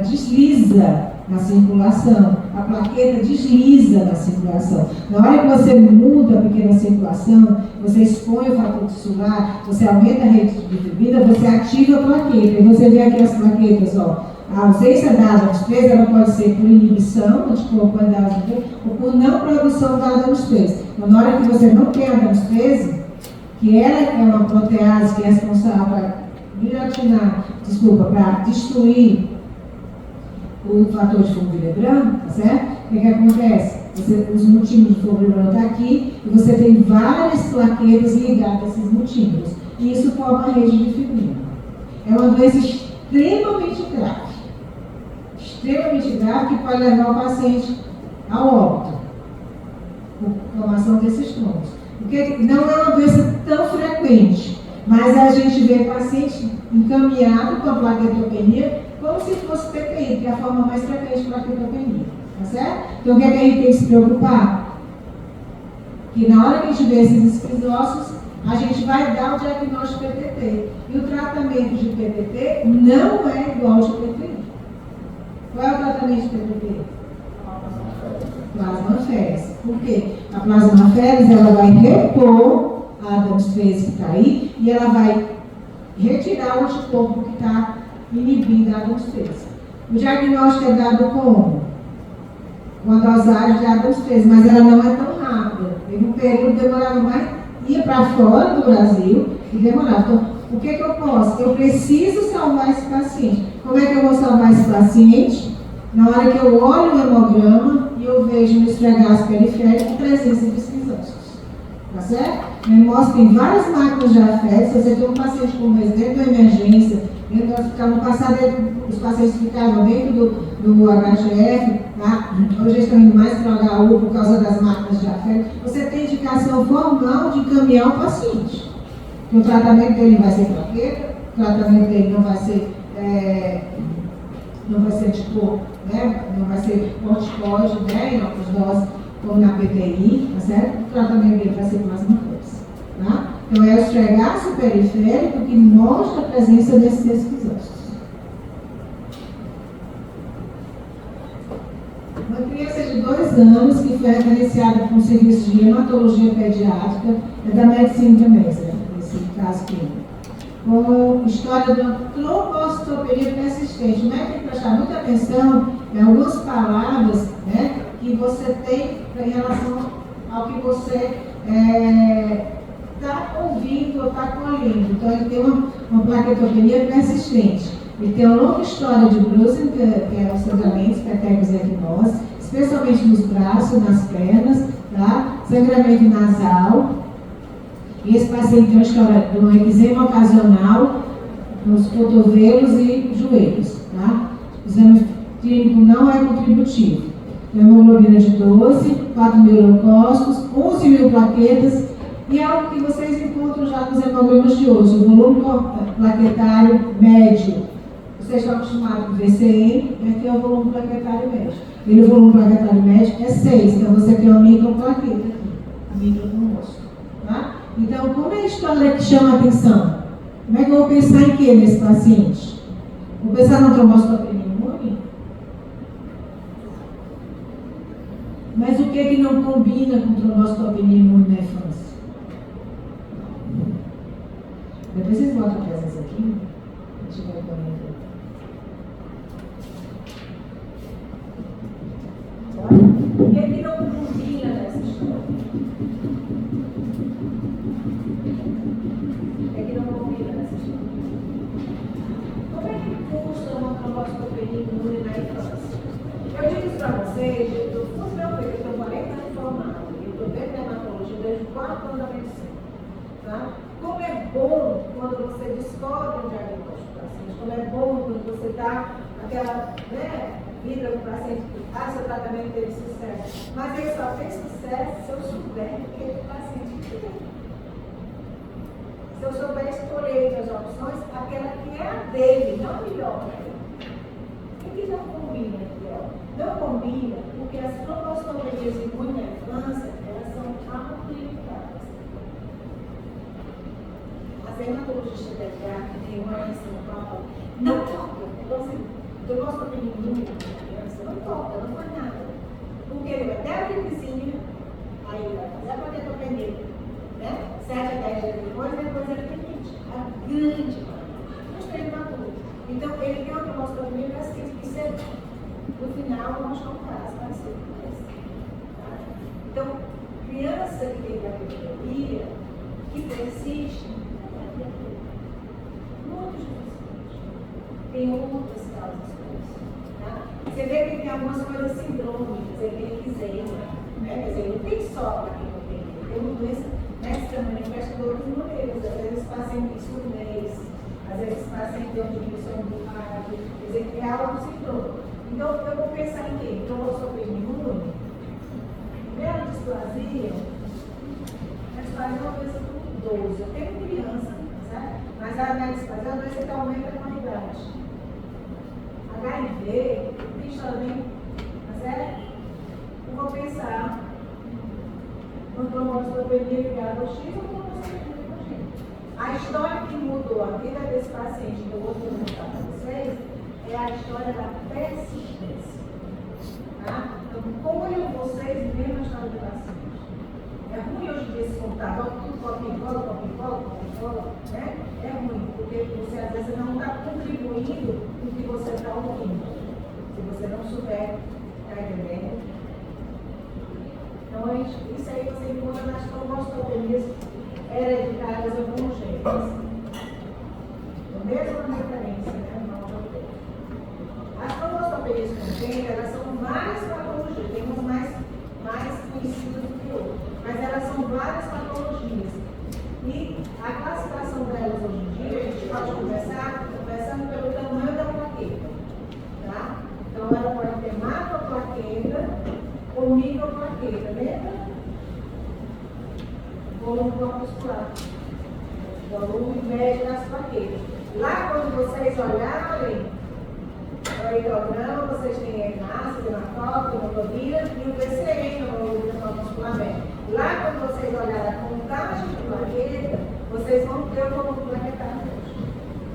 desliza na circulação, a plaqueta desliza na circulação. Na hora que você muda a pequena circulação, você expõe o fator tissular, você aumenta a rede de fibrina, você ativa a plaqueta. E você vê aqui as plaquetas, ó. A ausência da ADAMS3, ela pode ser por inibição, anticorpo ADAMS3, ou por não produção da ADAMS3. Então, na hora que você não tem a ADAMS3, que ela é uma protease que é responsável para guilhotinar, para destruir o fator de Fourvier-Lebrun, tá certo? O que acontece? Os multímeros de Fourvier-Lebrun estão aqui e você tem várias plaquetas ligadas a esses multímeros. E isso forma a rede de fibrina. É uma doença extremamente grave. Extremamente grave que pode levar o paciente ao óbito. Por formação desses trombos. Porque não é uma doença tão frequente, mas a gente vê paciente encaminhado com a plaquetopenia como se fosse PPI, que é a forma mais frequente de plaquetopenia. Tá certo? Então o que é que a gente tem que se preocupar? Que na hora que a gente vê esses esquizócitos, a gente vai dar o diagnóstico de PTT. E o tratamento de PTT não é igual ao de PTI. Qual é o tratamento de PTT? Plasmaféresis. Por quê? A plasmaféresis ela vai repor a ADAMS3 que está aí e ela vai retirar o anticorpo que está inibindo a ADAMS3. O diagnóstico é dado como? Com a dosagem de ADAMS3, mas ela não é tão rápida. Teve um período que demorava mais, ia para fora do Brasil e demorava. Então, o que eu posso? Eu preciso salvar esse paciente. Como é que eu vou salvar esse paciente? Na hora que eu olho o hemograma e eu vejo no esfregaço periférico presença de esquizócitos. Tá certo? Me mostra tem várias máquinas de afeto. Se você tem um paciente como esse dentro da emergência, no passado os pacientes ficavam dentro do HGF, tá? Hoje eles estão indo mais para o HU por causa das máquinas de afeto. Você tem indicação formal de encaminhar o paciente. O tratamento dele vai ser plaqueta, o tratamento dele não vai ser tipo, né? Não vai ser corticoide, né? Em altas doses, como na PTI, tá certo? O tratamento dele vai ser plasmaféresis, tá? Então é o esfregaço periférico que mostra a presença desses esquizócitos. Uma criança de 2 anos que foi referenciada para um serviço de hematologia pediátrica, é da medicina também, certo? Esse caso clínico. Com história de uma trombocitopenia persistente. Como é que tem que prestar muita atenção em algumas palavras, né, que você tem em relação ao que você está ouvindo ou está colhendo. Então, ele tem uma plaquetopenia persistente. Ele tem uma longa história de bruising, que é os sangramentos, petecos e equimose, especialmente nos braços, nas pernas, tá? Sangramento nasal. E esse paciente tem uma história de um eczema ocasional nos cotovelos e joelhos, tá? O exame clínico não é contributivo. Hemoglobina de 12, 4 mil leucócitos, 11 mil plaquetas, e é algo que vocês encontram já nos hemogramas de hoje, o volume plaquetário médio. Vocês estão acostumados com VCM, e aqui é o volume plaquetário médio. E o volume plaquetário médio é 6, então você tem uma microplaqueta aqui, a microtrombose, tá? Então, como é a história que chama a atenção? Como é que eu vou pensar em quê nesse paciente? Vou pensar na trombocitopenia imune? Mas o que é que não combina com trombocitopenia imune na infância? Depois vocês botam a presença aqui. Deixa eu ver o comentário. O que é que não combina nessa história? O que é que não combina nessa história? Como é que custa uma trombocitopenia imune na infância? Eu digo isso para vocês, eu estou 40 anos formado, eu estou dentro da hematologia desde 4 anos da medicina. Tá? Como é bom quando você descobre um diagnóstico do paciente, como é bom quando você dá aquela vida do paciente, seu tratamento teve sucesso. Mas ele só tem sucesso se eu souber o que o paciente quer. Se eu souber escolher as opções, aquela que é a dele, não melhor para ele. O que não combina melhor? Não combina porque as trombocitopenias imunes na infância, elas são amplificadas. As hematologistas pediátricas que tem uma em São Paulo não toca. Então, assim, trombocitopenia imune na criança não toca, não faz nada. Porque ele vai ter a gripezinha, aí ele vai fazer a panetopenia, né? 7 a 10 dias depois ele tem mente. A grande maioria. Os prematuros. Então, ele tem uma trombocitopenia que ser no final, vamos comparar as parecidas. Tá? Então, criança que tem gravidez que persiste, muito difícil. Tem outras causas para isso. Tá? Você vê que tem algumas coisas sindrômicas, ele tem eczema, né? Quer dizer, não tem só para quem não tem uma doença, né, que se manifesta de outras maneiras. Às vezes fazem surdez, às vezes fazem diminuição do ar, quer dizer, é algo sindrômico. Então, eu vou pensar em quê? Trombocitopenia imune. Primeiro, displasia. A displasia é uma doença do idoso. Eu tenho criança, certo? Mas a displasia é uma doença que aumenta com a idade. HIV, tem história bem, certo? Eu vou pensar no trombocitopenia ligada ao X ou trombocitopenia ligada ao X. A história que mudou a vida desse paciente, que eu vou perguntar para vocês, é a história da persistência. Tá? Então, colham vocês mesmo a história do paciente. É ruim hoje em dia se contar, tudo cola, né? É ruim, porque você às vezes não está contribuindo com o que você está ouvindo. Se você não souber, está entendendo? Então, isso aí você encontra nas trombocitopenias hereditárias homogêneas. A mesma referência, né? As trombocitopenias congênitas, elas são várias patologias, tem umas mais conhecidas do que outras, mas elas são várias patologias. E a classificação delas hoje em dia, a gente pode começando pelo tamanho da plaqueta. Tá? Então, ela pode ter macroplaqueta ou microplaqueta, lembra? Volume corpuscular. Volume médio das plaquetas. Lá, quando vocês olharem o hidrograma, vocês têm hemácia, hematócrito, hemoglobina e o BCM, o volume corpuscular médio. Lá, quando vocês olharem a contagem de plaqueta, vocês vão ter o volume plaquetário médio.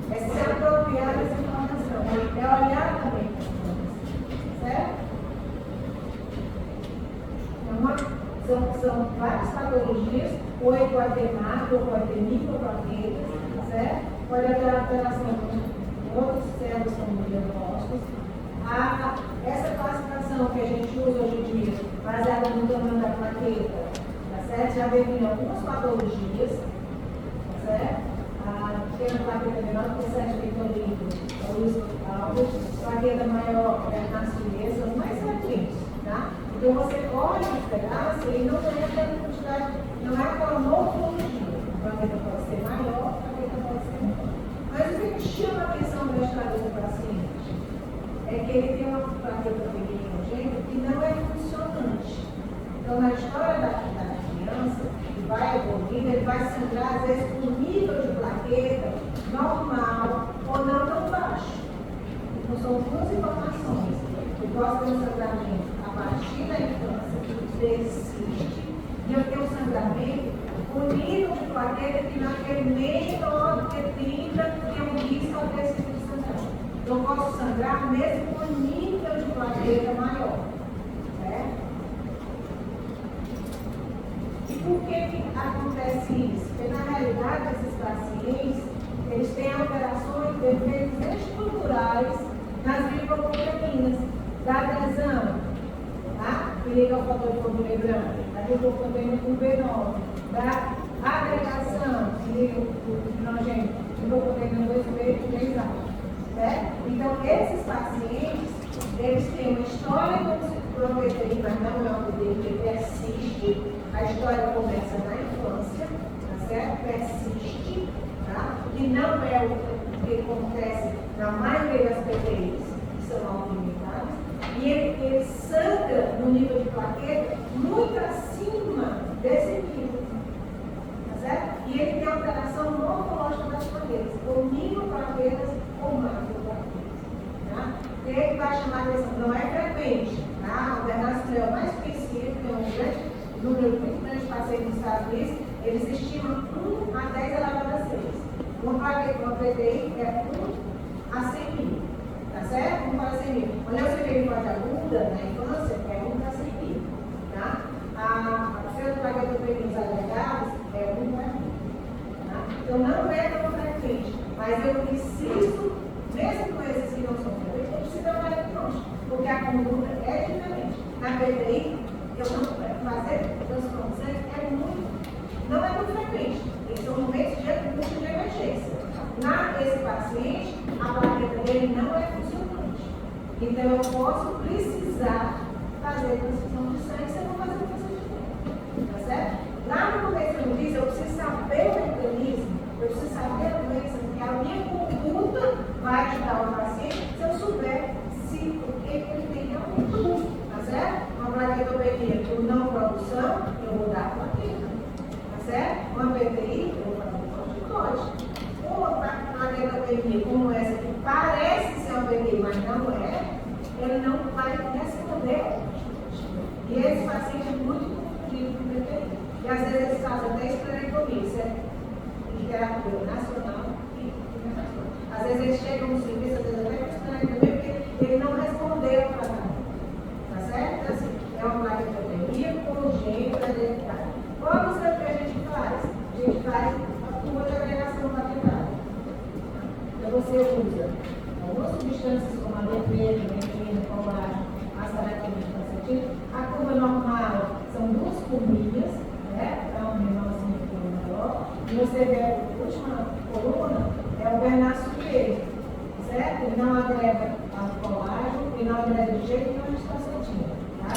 É se apropriar dessa informação. É olhar também essa informação. Certo? São várias patologias, ou ele pode ter macro, ou pode ter microplaquetas, certo? Pode haver alteração em outros células como diagnósticos. Essa classificação que a gente usa hoje em dia, baseada no tamanho da plaqueta, tá certo? Já define algumas patologias, tá certo? Tem a plaqueta menor que 7 microlitros, a plaqueta maior é a nascimento, são mais frequentes, tá? Então você olha os pedaços e não tem aquela quantidade, não é aquela morfologia. A plaqueta pode ser maior, a plaqueta pode ser menor. Mas o que chama a atenção da história do paciente é que ele tem uma plaqueta congênita que não é funcionante. Então, na história da criança, que vai evoluindo, ele vai sangrar, às vezes, com um nível de plaqueta normal ou não tão baixo. Então, são duas informações. Eu posso ter um sangramento a partir da infância, que persiste, e eu tenho um sangramento o nível de plaqueta que naquele menor do que 30 tem um risco ao tecido de sangrar. Eu posso sangrar mesmo com o nível de plaqueta maior. Certo? E por que acontece isso? Porque na realidade esses pacientes, eles têm alterações, defeitos estruturais nas glicoproteínas, da adesão, tá? Que liga ao fator de fotolegrama, da glicoproteína com B9, da agregação, que liga o hidrogênio, glicoproteína 2B e 3A. Certo? Então, esses pacientes, eles têm uma história como se fosse uma PTI, mas não é uma PTI que persiste. A história começa na infância, tá certo? Persiste, tá? E não é o que acontece na maioria das PTIs, que são autolimitadas. E ele sangra no nível de plaqueta muito acima desse nível, tá certo? E ele tem alteração morfológica das plaquetas, ou microplaquetas ou macroplaquetas, tá? E ele vai chamar a atenção, não é frequente, tá? O Bernardo é o mais conhecido, tem um grande número muito grande de pacientes nos Estados Unidos, eles estimam 1 a 10 elevado a 6. Uma plaqueta, uma PTI é 1 a 100 mil, tá certo? 1 para 100 mil. Olha o severidade aguda na infância é 1 para 100 mil, tá? A plaqueta PTI agregados é 1 para 1000, tá? Então não é tão frequente, mas eu preciso, mesmo com esses que não são frequentes, eu preciso trabalhar diagnóstico, porque a conduta é diferente. Na PTI, eu não fazer transplante é muito, não é muito frequente. Eles são momentos de angústia de emergência. Esse paciente, a plaqueta dele não é funcionante. Então eu posso precisar fazer transfusão de sangue se eu não fazer uma transfusão de sangue. Tá certo? Lá no começo eu disse, eu preciso saber o mecanismo, eu preciso saber a doença, porque a minha conduta vai ajudar o paciente se eu souber o que ele tem realmente. Tá certo? Uma plaquetopenia por não produção, eu vou dar a plaqueta. Tá certo? Uma PTI, eu vou fazer um corticoide. Uma plaquetopenia como essa, que parece ser uma PTI, mas não é, ele não vai responder. E esse paciente é muito confundido com PTI. E às vezes eles fazem até esclerectomia, isso é literatura nacional e internacional. Às vezes eles chegam no serviço, às vezes até com esclerectomia, porque ele não respondeu ao tratamento. Tá certo? Então, assim, é uma plaquetopenia congênita hereditária. Qual é o que a gente faz? A gente faz a curva de agregação plaquetária. Então, você usa algumas substâncias como a letrina, colágeno, astatina, concertina. A curva normal são 2 curvinhas, né? É um menorzinho que um maior. E você vê a última coluna, é o Bernard superior, certo? Ele não agrega ao colágeno, ele não agrega de jeito nenhum a concertina, tá?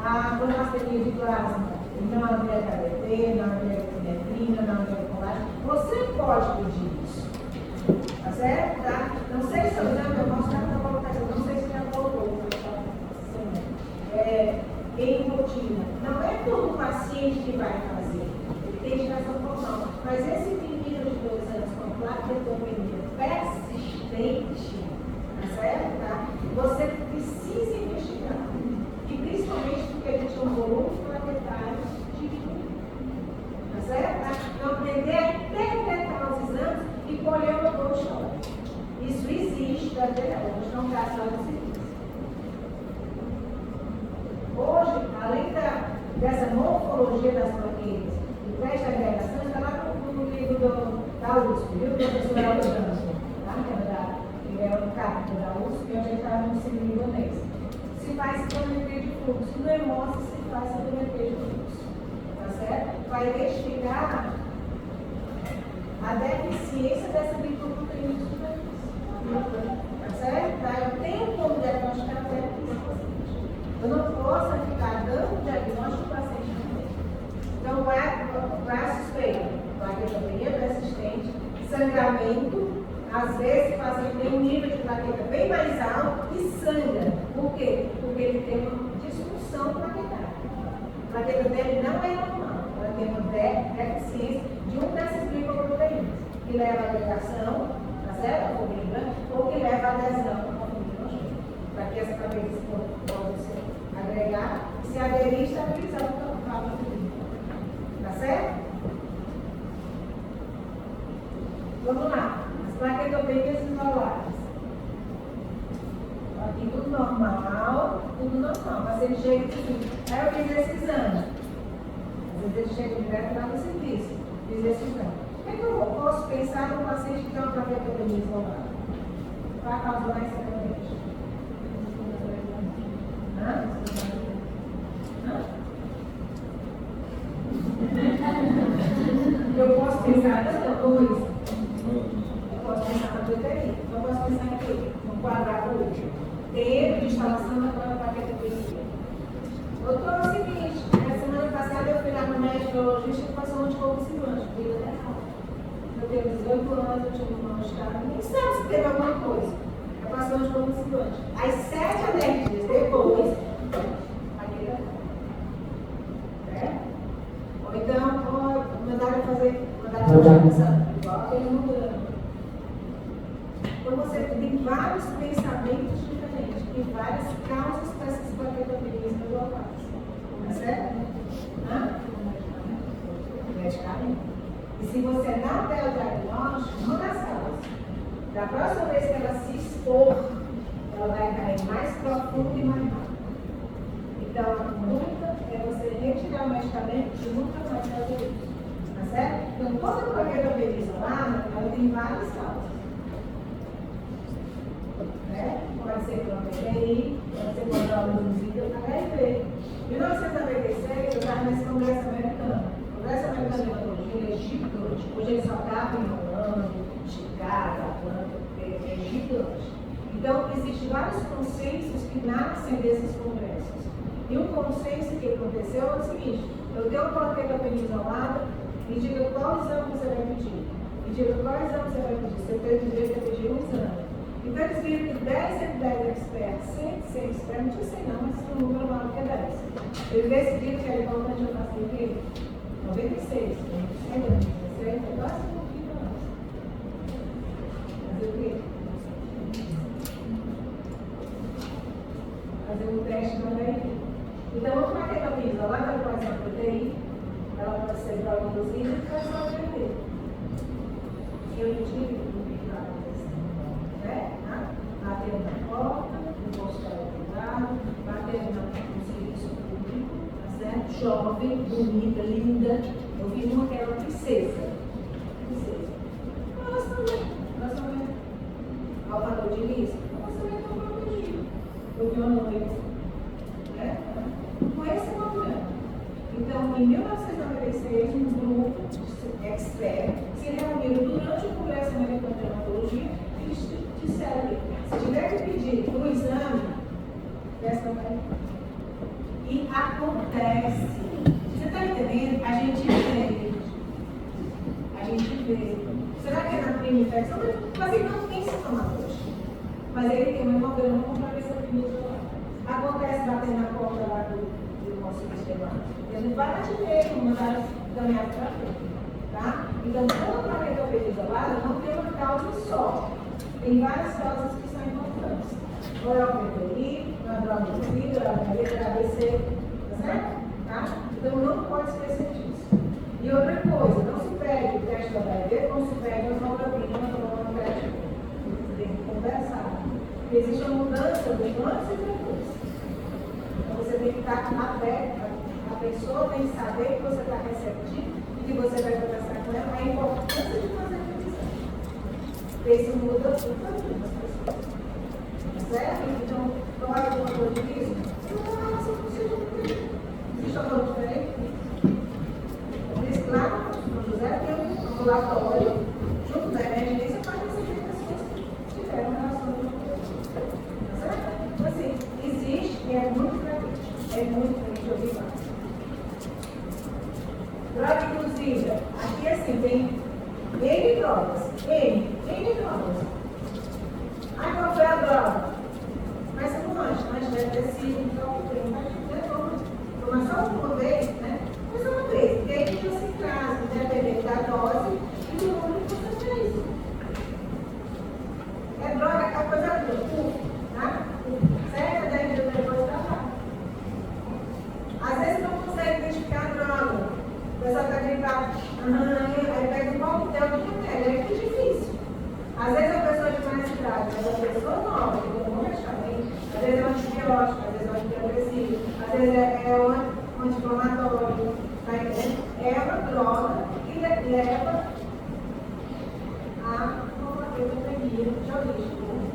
A clonastenia de plasma, ele não agrega ADP, não agrega epinefrina, não agrega colágeno. Você pode pedir isso, tá certo? Tá? Não sei se eu lembro, eu posso dar para colocar isso, não sei se já colocou, em rotina. Não é todo paciente que vai fazer, ele tem indicação formal, mas esse menino de 2 anos com plaquetopenia persistente, tá certo? Tá? Você precisa investigar, e principalmente porque ele tinha um volume plaquetário diminuído, tá certo? Tá? Então, aprender a interpretar os exames e colher uma boa história. Isso existe até hoje, não está só no serviço. Hoje, além dessa morfologia das plaquetas e teste de agregação, está lá no livro da USP, viu, professor Aldo Johnson, tá? Ele é o capítulo da USP, onde ele está no segundo libanês. Se faz citometria de fluxo, no hemófilo se faz citometria de fluxo, tá certo? Vai investigar a deficiência dessa glicoproteína de superfície, tá certo? Tá? Eu tenho como diagnosticar a deficiência. Eu não posso ficar dando diagnóstico para o paciente também. Então, qual é a suspeita? Plaquetopenia persistente, sangramento. Às vezes, o paciente tem um nível de plaqueta bem mais alto e sangra. Por quê? Porque ele tem uma disfunção plaquetária. A plaqueta dele não é normal. Ela tem uma deficiência de uma dessas glicoproteínas, que leva à agregação, tá certo? Ou que leva à adesão ao fibrinogênio, para que essa cabeça possa ser agregar e se aderir e estabilizar o cálculo. Tá certo? Vamos lá. As plaquetopenias isoladas. Aqui tudo normal, O paciente chega assim, aí eu fiz esse exame. Às vezes ele chega direto lá no serviço, fiz esse exame. O que é que eu posso pensar no paciente que tem uma plaquetopenia isolada? Para causar essa característica? Eu posso pensar tanta coisa. Eu posso pensar na proteína. Eu posso pensar aqui, no quadrado último. Tempo de instalação daquela plaquetopenia. Doutor, é o seguinte, na semana passada eu fui lá no médico urologista que passou um anticonvulsivante. Eu tenho 18 anos, eu tive um mal-estar, nem sabe se teve alguma coisa. Eu passou um anticonvulsivante. As 7 alergias depois, aquele ou então, mandaram fazer igual aquele mudando. Então você tem vários pensamentos diferentes, tem várias causas para essas plaquetopenias globais. Tá certo? Medicamento. E se você não der o diagnóstico, uma das causas. Da próxima vez que ela se expor, ela vai cair mais profundo e mais rápido. Então, nunca é você retirar o medicamento e nunca mais fazer isso. Tá certo? Então, toda plaquetopenia isolada, ela tem várias causas. Né? Pode ser por uma PPI, pode ser por droga induzida, HIV. Em 1996, eu estava nesse congresso americano. O Congresso Americano de Hematologia ele é gigante. Hoje ele só acaba em Orlando, Chicago, Atlanta, é gigante. Então, existem vários consensos que nascem desses congressos. E um consenso que aconteceu é o seguinte: eu tenho uma plaquetopenia isolada, me diga qual exame você vai pedir. Me diga qual exame você vai pedir. Você tem o direito de pedir um exame. Então eles viram que 10 entre 10 experts, 100 experts, não tinha 100 não, mas o número maior que é 10. Eles decidiram que era importante eu fazer o quê? 96, 116, é quase um pouquinho mais. Fazer o quê? Fazer um teste também. Então, uma plaquetopenia isolada, ela pode ser uma proteína, ela pode ser droga induzida e pode ser uma proteína. Eu indico o que vai acontecer. Né? Batendo na porta, no consultório privado, batendo no serviço público, tá certo? Jovem, bonita, linda. Eu vi uma que era uma princesa. Nós também. Alvador de risco. Nós também estamos protegidos. Eu vi uma noite. Né? Com esse problema. Então, em 1996, um grupo de experts se reuniram durante o Congresso Americano de Hematologia e disseram que se tiver que pedir um exame, dessa vai. E acontece. Você está entendendo? A gente vê. Será que é na primeira infecção? Mas ele não tem sintomatologia. Mas ele tem uma hemograma com cabeça isolada. Acontece bater na porta lá do nosso sistema. Ele vai lá de mesmo, mandar caminhar para frente. Tá? Então, toda plaquetopenia isolada não tem uma causa só. Tem várias causas que são importantes. Ou é o PPI, ou é a droga induzida, ou é a ABC, tá certo? Tá? Então, não pode esquecer disso. E outra coisa, não se pede o teste da HIV, não se pede a hemoglobina, não pede. Você tem que conversar. Porque existe uma mudança do antes e depois. Então, você tem que estar aberto. A pessoa tem que saber que você está receptivo e que você vai conversar com ela. A importância de fazer o exame. Porque isso muda tudo para as pessoas. Certo? Então, tomar alguma coisa disso? Não, se possível, existe alguma diferente? Diz lá, o José tem um ambulatório, junto da emergência, para receber pessoas que tiveram relação com o certo? Então, assim, existe e é muito frequente. É muito frequente ouvir mais. Droga induzida. Aqui, assim, tem N drogas. N drogas. Ah, qual foi a droga? Mas você não acha, mas deve ter sido um próprio tempo. Mas só uma vez, né? Mas uma vez, porque aí você traz, dependendo da dose e do número que você fez. É droga, a coisa do tá? 7 a 10 dias depois da droga. Às vezes não consegue identificar a droga. O pessoal está gritando, aí pega um coquetel de remédio, é muito difícil. Às vezes a pessoa de mais idade, mas a pessoa nova, que tomou medicamento, às vezes é um antibiótico, às vezes é um antidepressivo, às vezes é um anti-inflamatório, tá entendendo? É uma droga que leva a uma patologia de origem comum,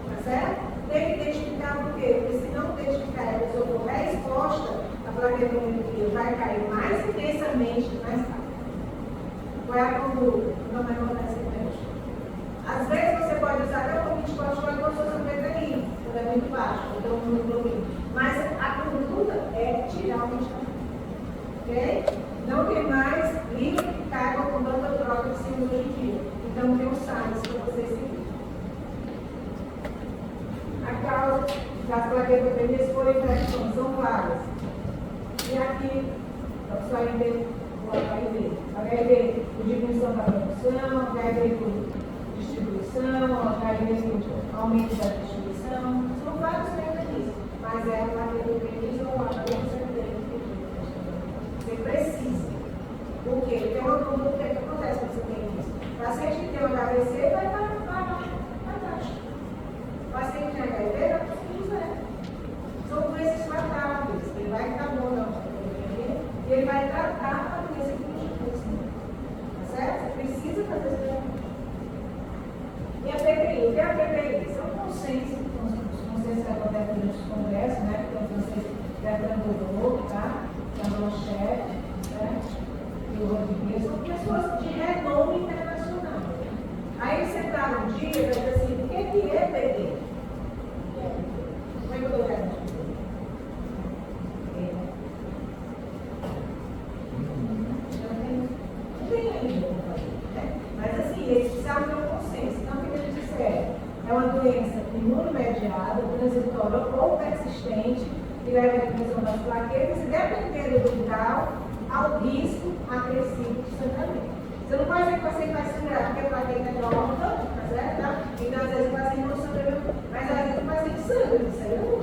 tá certo? Tem que identificar por quê? Porque se não identificar e a pessoa for exposta, a plaquetometria vai cair mais intensamente mais tarde. Qual é a conduta? Não vai acontece menos. Às vezes você pode usar até um pouquinho de corticoide como se fosse um preterino, quando é muito baixo, então muito volume. Mas a conduta é tirar o medicamento. Ok? Não tem mais livro que caiba com tanta droga que se usa hoje em dia. Então tem um site para você seguir. A causa das plaquetopenias por infecções são várias. E aqui, a pessoa vai ver o HIV. HIV por diminuição da produção, HIV por distribuição, HIV por aumento da distribuição. São vários mecanismos, mas é a plaquetopenia ou a plaquetopenia. Você precisa. Por quê? Tem uma conduta que acontece quando você tem isso. O paciente que tem um HVC vai baixo. O paciente que tem HIV vai conseguir zero. São doenças tratáveis. Ele vai estar bom na plaquetopenia e ele vai tratar a doença que continua. Tá certo? Você precisa fazer isso. E a PPI? O que é a PPI? Isso é um consenso que acontece durante os congressos, né? Então, vocês Bertrand Goudot, tá? A Manchete, né? E o Rodrigues, são pessoas de renome internacional. Aí você está um dia e vai dizer assim, o que é PPI? Como é que eu estou vendo? Não tem ainda, né? Mas assim, eles precisavam ter um consenso. Então, o que eles disseram? É uma doença imunomediada, transitória ou persistente, que leva à diminuição das plaquetas e, dependendo do grau, ao risco agressivo de sangramento. Você não pode dizer que o paciente vai sangrar, porque a plaqueta é nova, tá certo? Tá? Então, às vezes o paciente não sangra, mas às vezes o paciente sangra, isso aí não.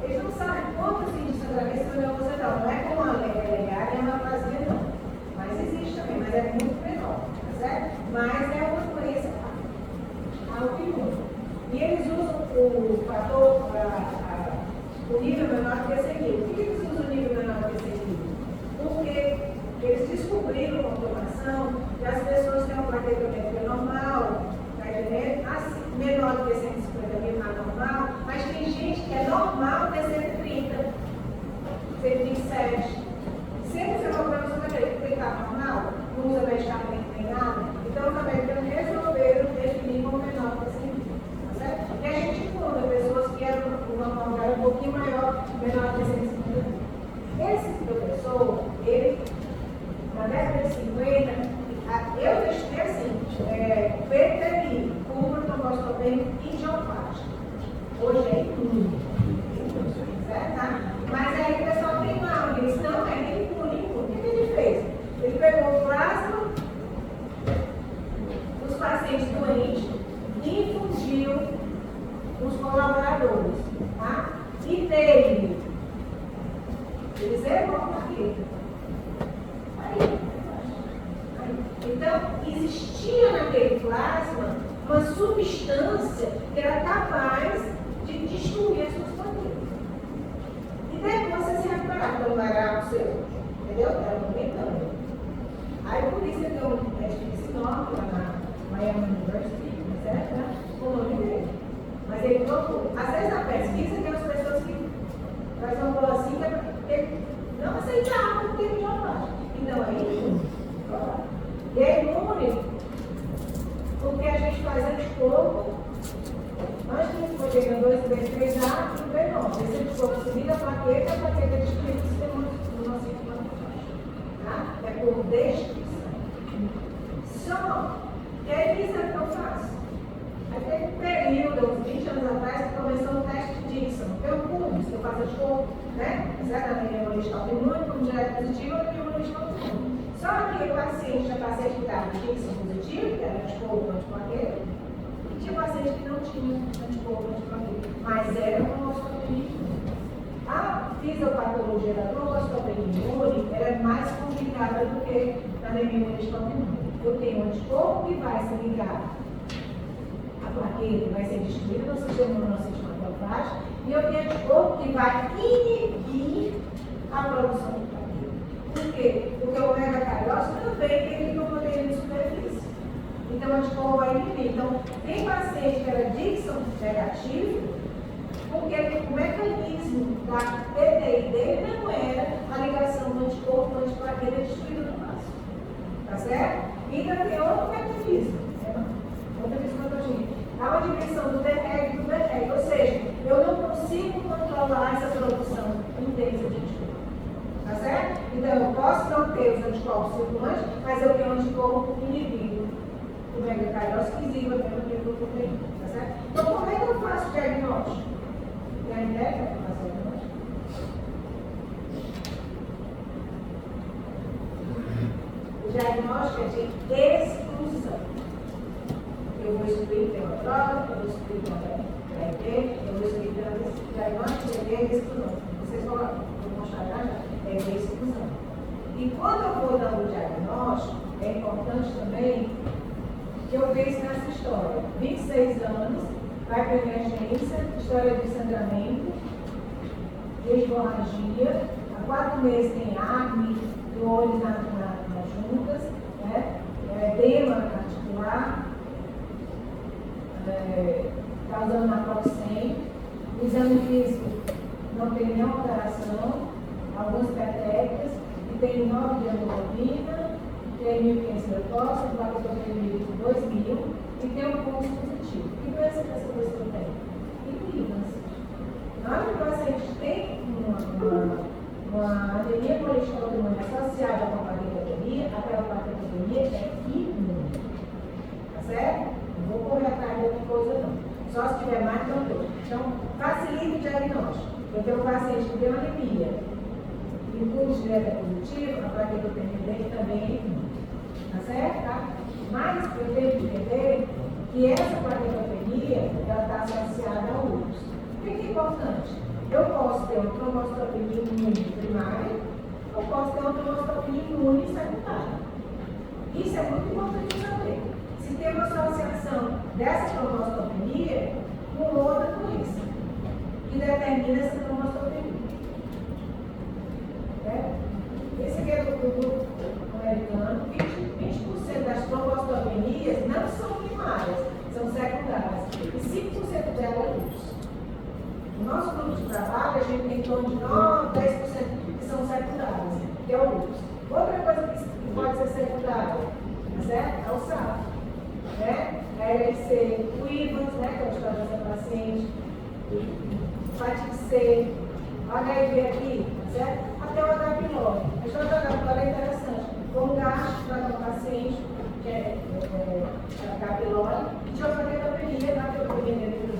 Eles não sabem quanto assim de sangramento se não é não. Não é como a legal, é uma plasia, não. Mas existe também, mas é muito menor, tá certo? Mas é uma doença autoimune. E eles usam o fator, o nível menor que esse aqui. Por que eles usam o nível menor que esse aqui? Porque eles descobriram com automação que as pessoas têm uma plaquetometria normal, tá entendendo? Assim, menor do que 150 mil na normal, mas tem gente que é normal ter 130, 127. Sempre você vai para a pessoa que está normal, não usa medicamento nem nada, então também resolveram definir como menor que 100. E a gente encontra pessoas que eram uma era um pouquinho maior, menor que 150. Esse professor, ele, na década de 50, eu deixei assim, PTI, curva trombocitopenia idiopatia. Hoje é imune. Certo? Mas aí o pessoal tem mal, ele disse, não, é imune. O que ele fez? Ele pegou o plasma dos pacientes doentes e infundiu os colaboradores, tá? E teve, eles erram a plaqueta. Aí. Então, existia naquele plasma uma substância que era capaz de destruir as suas plaquetas. E depois você se recuperar, então não era o seu, entendeu? Era aumentando. Aí por isso ele deu um teste de sinop lá na Miami University, certo? Né? Com o nome dele. Mas ele colocou. Às vezes na pesquisa tem as pessoas que fazem uma bola assim, que não aceitavam o termo de idiopático. Então é imune. E é imune porque a gente faz anticorpo antes de poder ganhar 2, 3, 3 A e o B9. Esse anticorpo subir a plaqueta destruir o sistema do nosso inflamatório. Tá? É por destruição. Só que aí isso é o que eu faço. Aí teve um período, uns 20 anos atrás, que começou o teste de Dixon. Tem um curso que eu faço anticorpo, né? Exatamente, imunologista autoimune, como direto positivo, e imunologista autoimune. Só que o paciente, a paciente que estava de Dixon positivo, que era anticorpo antiplaqueta, e tinha paciente que não tinha anticorpo antiplaqueta, mas era trombocitopenia imune. A fisiopatologia da trombocitopenia imune é mais complicada do que a anemia imunologista autoimune. Eu tenho um anticorpo que vai se ligar a plaqueta vai ser destruída no sistema imunológico macrofágico e eu tenho anticorpo que vai inibir a produção de plaqueta. Por quê? Porque o ômega-cariose também tem glicoproteína de superfície. Então, o anticorpo vai inibir. Então, tem paciente que era Dixon negativo, porque o mecanismo da PTI dele não era a ligação do anticorpo do antiplaqueta destruída no vaso. Tá certo? E ainda tem outro mecanismo, outra fisiopatologia. Há uma diminuição do TREG e do BREG, ou seja, eu não consigo controlar essa produção intensa de anticorpo. Tá certo? Então, eu posso não ter os anticorpos circulantes, mas eu tenho um anticorpo inibido. O ômega-cariose que exibe pela glicoproteína. Tá certo? Então, como é que eu faço o diagnóstico? Tem a ideia que eu faço o diagnóstico? O diagnóstico é de exclusão. Eu vou excluir pela droga, eu vou excluir pela PRP, eu vou excluir pela diagnóstico de exclusão. Vocês vão mostrar já, é de exclusão. E quando eu vou dar o diagnóstico, é importante também que eu vejo nessa história. 26 anos, vai para a emergência, história de sangramento, de hemorragia, há 4 meses tem acne, dores nas juntas, né? Edema articular, está usando naproxen, o exame físico não tem nenhuma alteração, alguns petecas, e tem 9 de hemoglobina, tem 1.500 leucócitos, plaquetopremia de 2.000 e tem um pulso positivo. Que doença que essa pessoa tem? Implicância. Na hora que o paciente tem uma anemia política autoimune associada com a plaquetopenia, aquela plaquetopenia é imune. Tá certo? Não vou correr atrás de outra coisa não. Só se tiver mais, não dou. Então, facilita o diagnóstico. Eu tenho um paciente que tem uma anemia. E o pulso direto é positivo, a plaquetopenia dele também é imune. Tá certo? Tá? Mas eu tenho que entender que essa plaquetopenia está associada ao lúpus. O que é importante? Eu posso ter uma trombocitopenia imune primária, ou posso ter uma trombocitopenia imune secundária. Isso é muito importante saber. Se tem uma associação dessa trombocitopenia com outra doença, que determina essa trombocitopenia. Esse aqui é do grupo americano. 20% das trombocitopenias não são primárias, são secundárias. E 5% delas é lúpus. No nosso grupo de trabalho, a gente tem em torno de 9, 10% que são secundárias, que é o lúpus. Outra coisa que pode ser secundária, tá certo? É o SAP. Né? A LC, o IVANS, né? Que é a história dessa paciente, hepatite C, o HIV aqui, tá certo? Até o H. pylori. A história do H. pylori é interessante. Como gasto para o paciente, que é H. pylori, e de plaquetopenia, na plaquetopenia dele.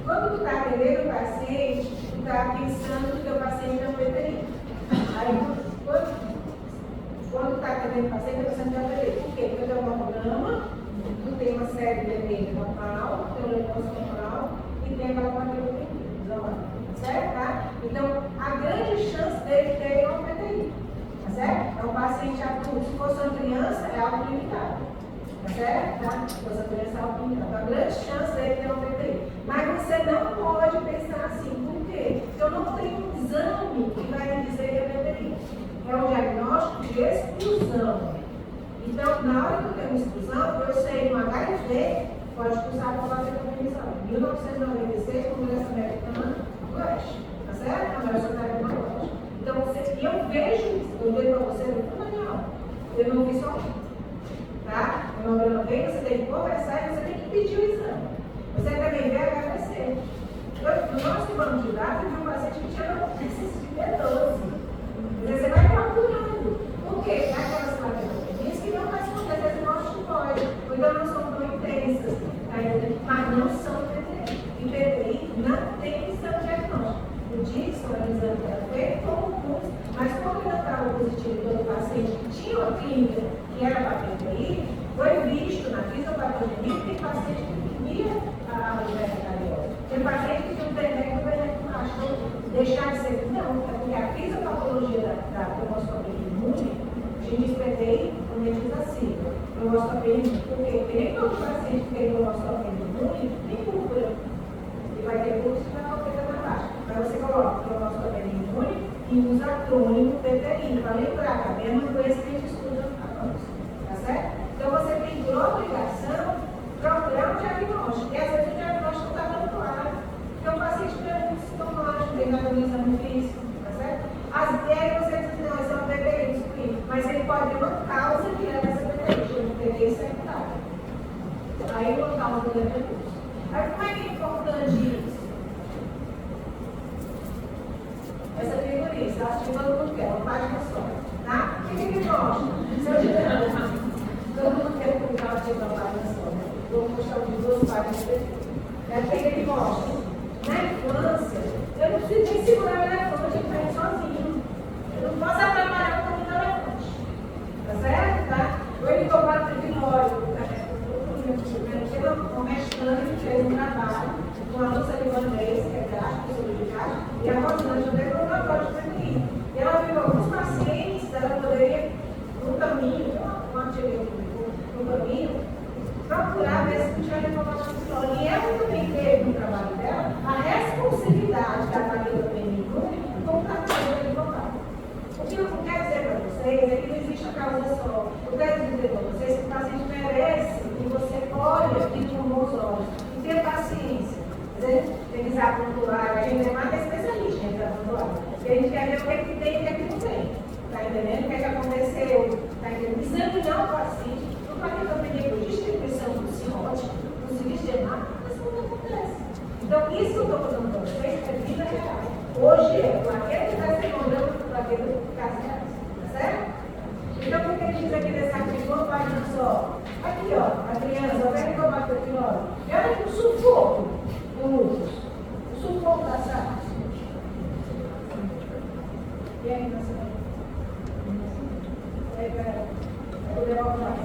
Quando tu está atendendo o paciente, tu está pensando que o paciente é um PTI. Aí, quando tu está atendendo o paciente, tu está pensando que é um PTI. Por quê? Porque tu tem um hemograma, tu tem uma série de EPI local, tem um leucócito temporal e tem aquela plaquetopenia. Certo? Tá? Então, a grande chance dele ter uma PTI. Tá certo? É um paciente adulto. Se fosse uma criança, é autolimitado. Tá certo? Tá? Se fosse uma criança, é autolimitado. Então, a grande chance dele ter uma PTI. Mas você não pode pensar assim. Por quê? Porque eu não tenho um exame que vai me dizer que é PTI. É um diagnóstico de exclusão. Então, na hora que eu tenho uma exclusão, eu sei no HIV, pode expulsar a plaquetopenia. Em 1996, a Congresso Americana do Oeste. Tá certo? A melhor secretária do Oeste. Então, e eu vejo isso. Eu vejo para você no manual. Eu não vi só aqui. Tá? Eu não vejo, você tem que conversar e você tem que pedir o exame. Você também vê HPC. No nosso banco de dados, eu vi um paciente que tinha B12. Você vai procurando. Por quê? Aquelas plaquetopenias que não faz acontecer no nosso pode. Ou então não são tão intensas. Mas não são PTI. E PTI não tem que ser um diagnóstico. O Dixon era um exame que era feito com o pulso, mas como ele não estava positivo pelo paciente que tinha uma clínica que era para PTI, foi visto na fisiopatologia deixar de ser, não, é porque a fisiopatologia da cromostomia imune, a gente espetei, quando a gente diz assim, cromostomia imune, porque nem todo paciente que tem cromostomia imune tem cura. E vai ter cura se não ter na baixa. Mas você coloca cromostomia imune e usa acrônimo PTI, para lembrar, a mesma coisa que a gente estuda agora, tá certo? Então você tem por obrigação procurar um diagnóstico, e às vezes o diagnóstico está dando claro, porque o paciente tem um sintomático, tem nada no exame físico, tá certo? Às vezes você diz, não, esse é um PTI, mas ele pode ter uma causa que leva essa PTI, chama de PTI secundária. Aí uma causa do recurso. Aí como é que é importante isso? Essa figurinha, você acha que todo mundo quer, uma página só, tá? O que ele mostra? Se eu tiver todo mundo quer publicar uma página só, né? Vou mostrar de 2 páginas depois. O que ele mostra? Na infância, eu não preciso nem segurar o elefante, ele está sozinho. Eu não posso atrapalhar o caminho do elefante. Tá certo? Tá? Ou ele tomar trifinório, o mestrando fez um trabalho com a nossa libanês, que é gráfica, sobre e a Rosângela deu um laboratório de feminino. E ela viu alguns pacientes, ela poderia, no caminho, quando cheguei no caminho, procurar ver se não tinha reclamação de flora. E ela também teve no trabalho dela a responsabilidade da família feminina com o tratamento advogado. O que eu quero dizer para vocês é que não existe a causa só. Eu quero dizer para vocês que o paciente merece que você olhe aqui com bons olhos e tenha paciência. Tem que usar pontuar, a gente é mais especialista em usar pontuar. Porque a gente quer ver o que é que tem e o que é que não tem. Está entendendo? O que é que aconteceu? Está entendendo? Examinar o paciente, não para que eu tenha distribuição do ciótico, do silicema, mas não acontece. Então, isso que eu estou falando para vocês é vida real. Hoje é plaqueta que está se encontrando com plaqueta do caso, tá certo? Então, por que ele diz aqui nesse artigo, uma página só? Aqui, ó, a criança, vai tomar tequilose. E olha que o sufoco do lúpus. O sufoco da SARS. E aí, nossa mãe? Eu vou levar o pai.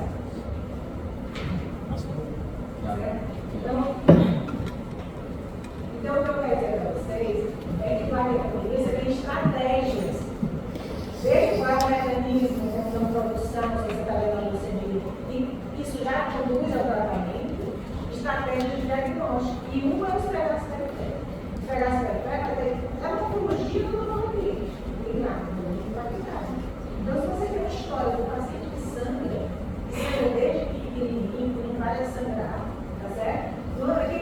Então, o que eu quero dizer para vocês é que para a polícia tem estratégias. Desde qual mecanismo de produção, se você está levando você e isso já conduz ao tratamento, estratégias de diagnóstico. E uma é o esfregaço periférico. O esfregaço periférico é uma morfologia do ambiente. Então, se você tem uma história do paciente que sangra desde pequenininho, que não para de sangrar, tá certo? Não é que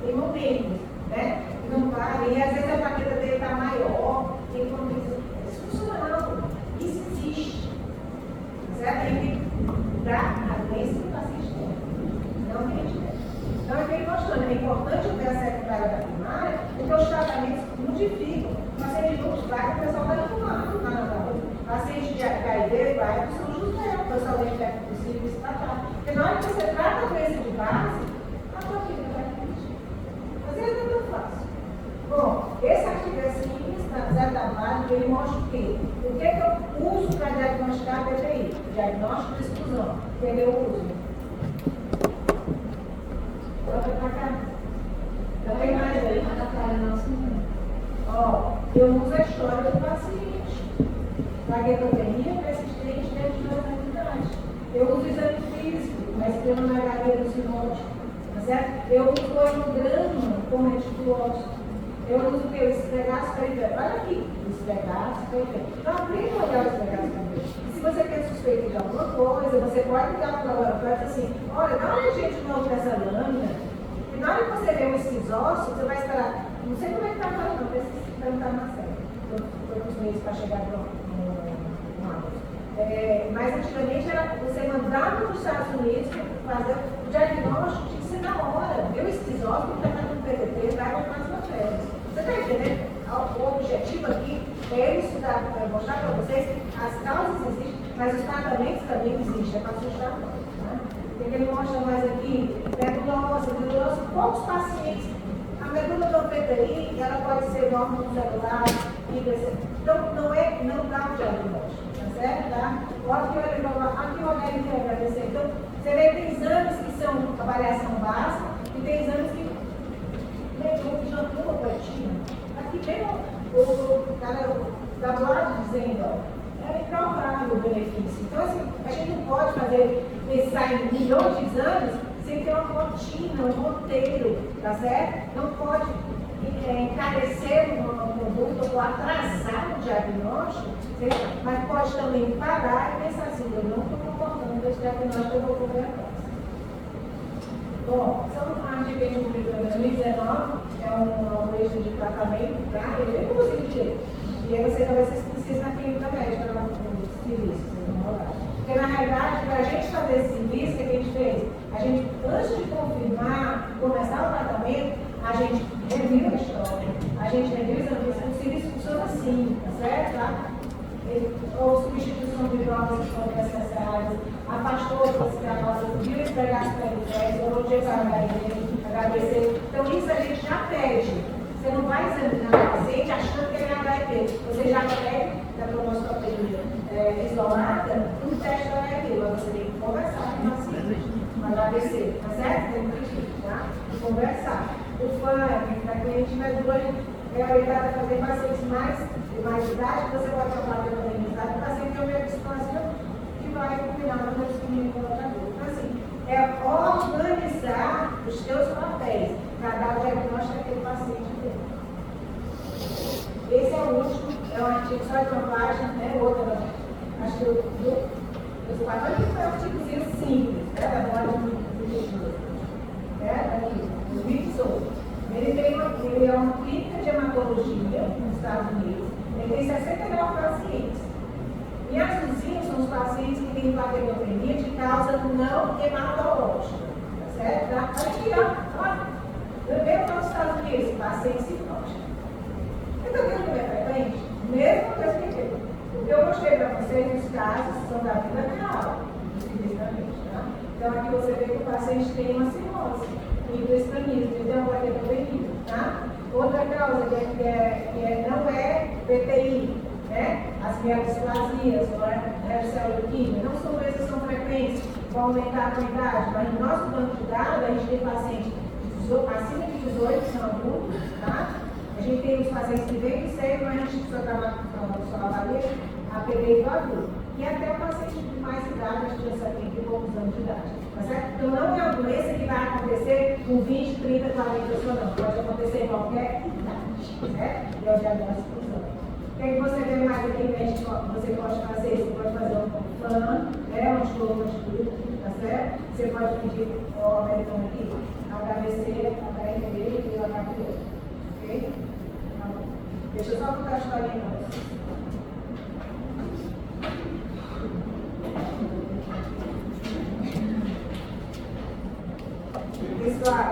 tem momentos, né? Que não para, e às vezes a plaqueta dele está maior, tem como isso funciona não, isso existe, tá certo? Tem que dar a doença que o paciente tem, não que a gente tem. Então, é bem mostrando, é importante ver a secundária da primária, porque os tratamentos modificam. O paciente de lúpus vai, o pessoal vai fumar, o paciente de HIV vai para o São José, o pessoal da infecção possível se tratar. Porque na hora que você trata a doença de base, a sua vida vai fugir. Às vezes não é tão fácil. Bom, esse artigo é simples, na Zé Trabalho, ele mostra o quê? O que é que eu uso para diagnosticar a PPI? Diagnóstico de exclusão. O que é que eu uso? Bota para cá. Não tem mais aí. Ó, eu uso a história do paciente. Plaquetopenia persistente dentro de uma unidade. Eu uso o exame físico, mas pelo HIV do sinótico. Tá certo? Eu uso o hemograma como reticulócito. Eu uso o que? O esfregaço periférico. Olha aqui, o esfregaço periférico. Então, aprenda a olhar o esfregaço periférico. Se você tem suspeita de alguma coisa, você pode ligar para o laboratório e dizer assim: olha, dá uma legenda de novo dessa lâmina. E na hora que você vê um esquizócio, você vai esperar. Não sei como é que está agora, não, porque você vai estar na série. Foi uns meses para chegar no mas antigamente era você mandar para os Estados Unidos fazer o diagnóstico, tinha que ser na hora. Viu o esquizócio que está fazendo PDT, vai com as matérias. Você está entendendo? O objetivo aqui é estudar, mostrar para vocês que as causas existem, mas os tratamentos também existem, é para assustar nós. Né? O que ele mostra mais aqui? Medulose, poucos pacientes. A medula do PTI, ela pode ser norma celular, então não dá o diagnóstico. Certo? Tá? Aqui o Rogério quer agradecer. Então, você vê que tem exames que são avaliação básica e tem exames que já tem uma platina. Aqui dizendo, ó, é improvável o benefício. Então, assim, a gente não pode pensar em milhões de exames sem ter uma rotina, um roteiro, tá certo? Não pode encarecer uma conduta ou atrasar o diagnóstico, certo? Mas pode também parar e pensar assim, eu não estou concordando com esse diagnóstico, eu vou correr atrás. Bom, são as de 2019, é uma lista de tratamento, tá? Eu nem consigo dizer. E aí você talvez precise na clínica médica, no serviço, porque na realidade, para a gente fazer esse serviço, o que a gente fez? A gente, antes de confirmar, começar o tratamento, a gente reviu a história, a gente reviu o exame, o serviço funciona assim, tá certo? Tá? Ou substituição de drogas que foram necessárias, afastou outras causas, viu entregar as periférias, ou dia para agradecer. Então, isso a gente já pede. Você não vai examinar o paciente achando que ele é HIV. Você já pede da cromosscopia isolada um teste do HIV. Mas você tem que conversar com o paciente, agradecer, tá certo? Tem que tá? Conversar. O FANC, da cliente medula, é orientada a fazer pacientes de mais idade, você pode falar de organizado, o paciente tem uma distância que vai combinar com o discriminio colocador. Então, assim, é organizar os seus papéis para dar o diagnóstico daquele paciente dele. Esse é o último, é um artigo só de uma página, né? Outra, acho que eu falei que foi um artigozinho simples, né? Da hora de aqui, o Wilson. Ele é uma clínica de hematologia nos Estados Unidos. Ele tem 69 pacientes. E as usinas são os pacientes que têm hepatopenia de causa não hematológica. Tá certo? Aqui, ó. Veio nos Estados Unidos, paciente cirrótico. Então, o que é frequente? Mesmo que eu expliquei. O que eu mostrei para vocês, os casos são da vida real. Tá? Então, aqui você vê que o paciente tem uma cirrose. Hiperestamismo, então vai ter PTI, tá? Outra causa não é PTI, né? As mielodisplasias, a celulquimia, não são doenças tão frequentes, vão aumentar com a idade, mas no nosso banco de dados, a gente tem pacientes acima de 18, que são adultos, tá? A gente tem os pacientes que vêm de cedo, mas a gente só avalia a PTI do adulto. E até o paciente de mais idade, acho que já 70 e poucos anos de idade. Tá certo? Então não é uma doença que vai acontecer com 20, 30, 40 pessoas, não. Pode acontecer em qualquer idade. Certo? E é o diagnóstico do exame. O que você vê mais aqui que você pode fazer? Você pode fazer um plano, um estudo, tá certo? Você pode pedir o americano aqui, HBC, HRV e o HPV. Ok? Então, deixa eu só contar a historinha para vocês. Pessoal,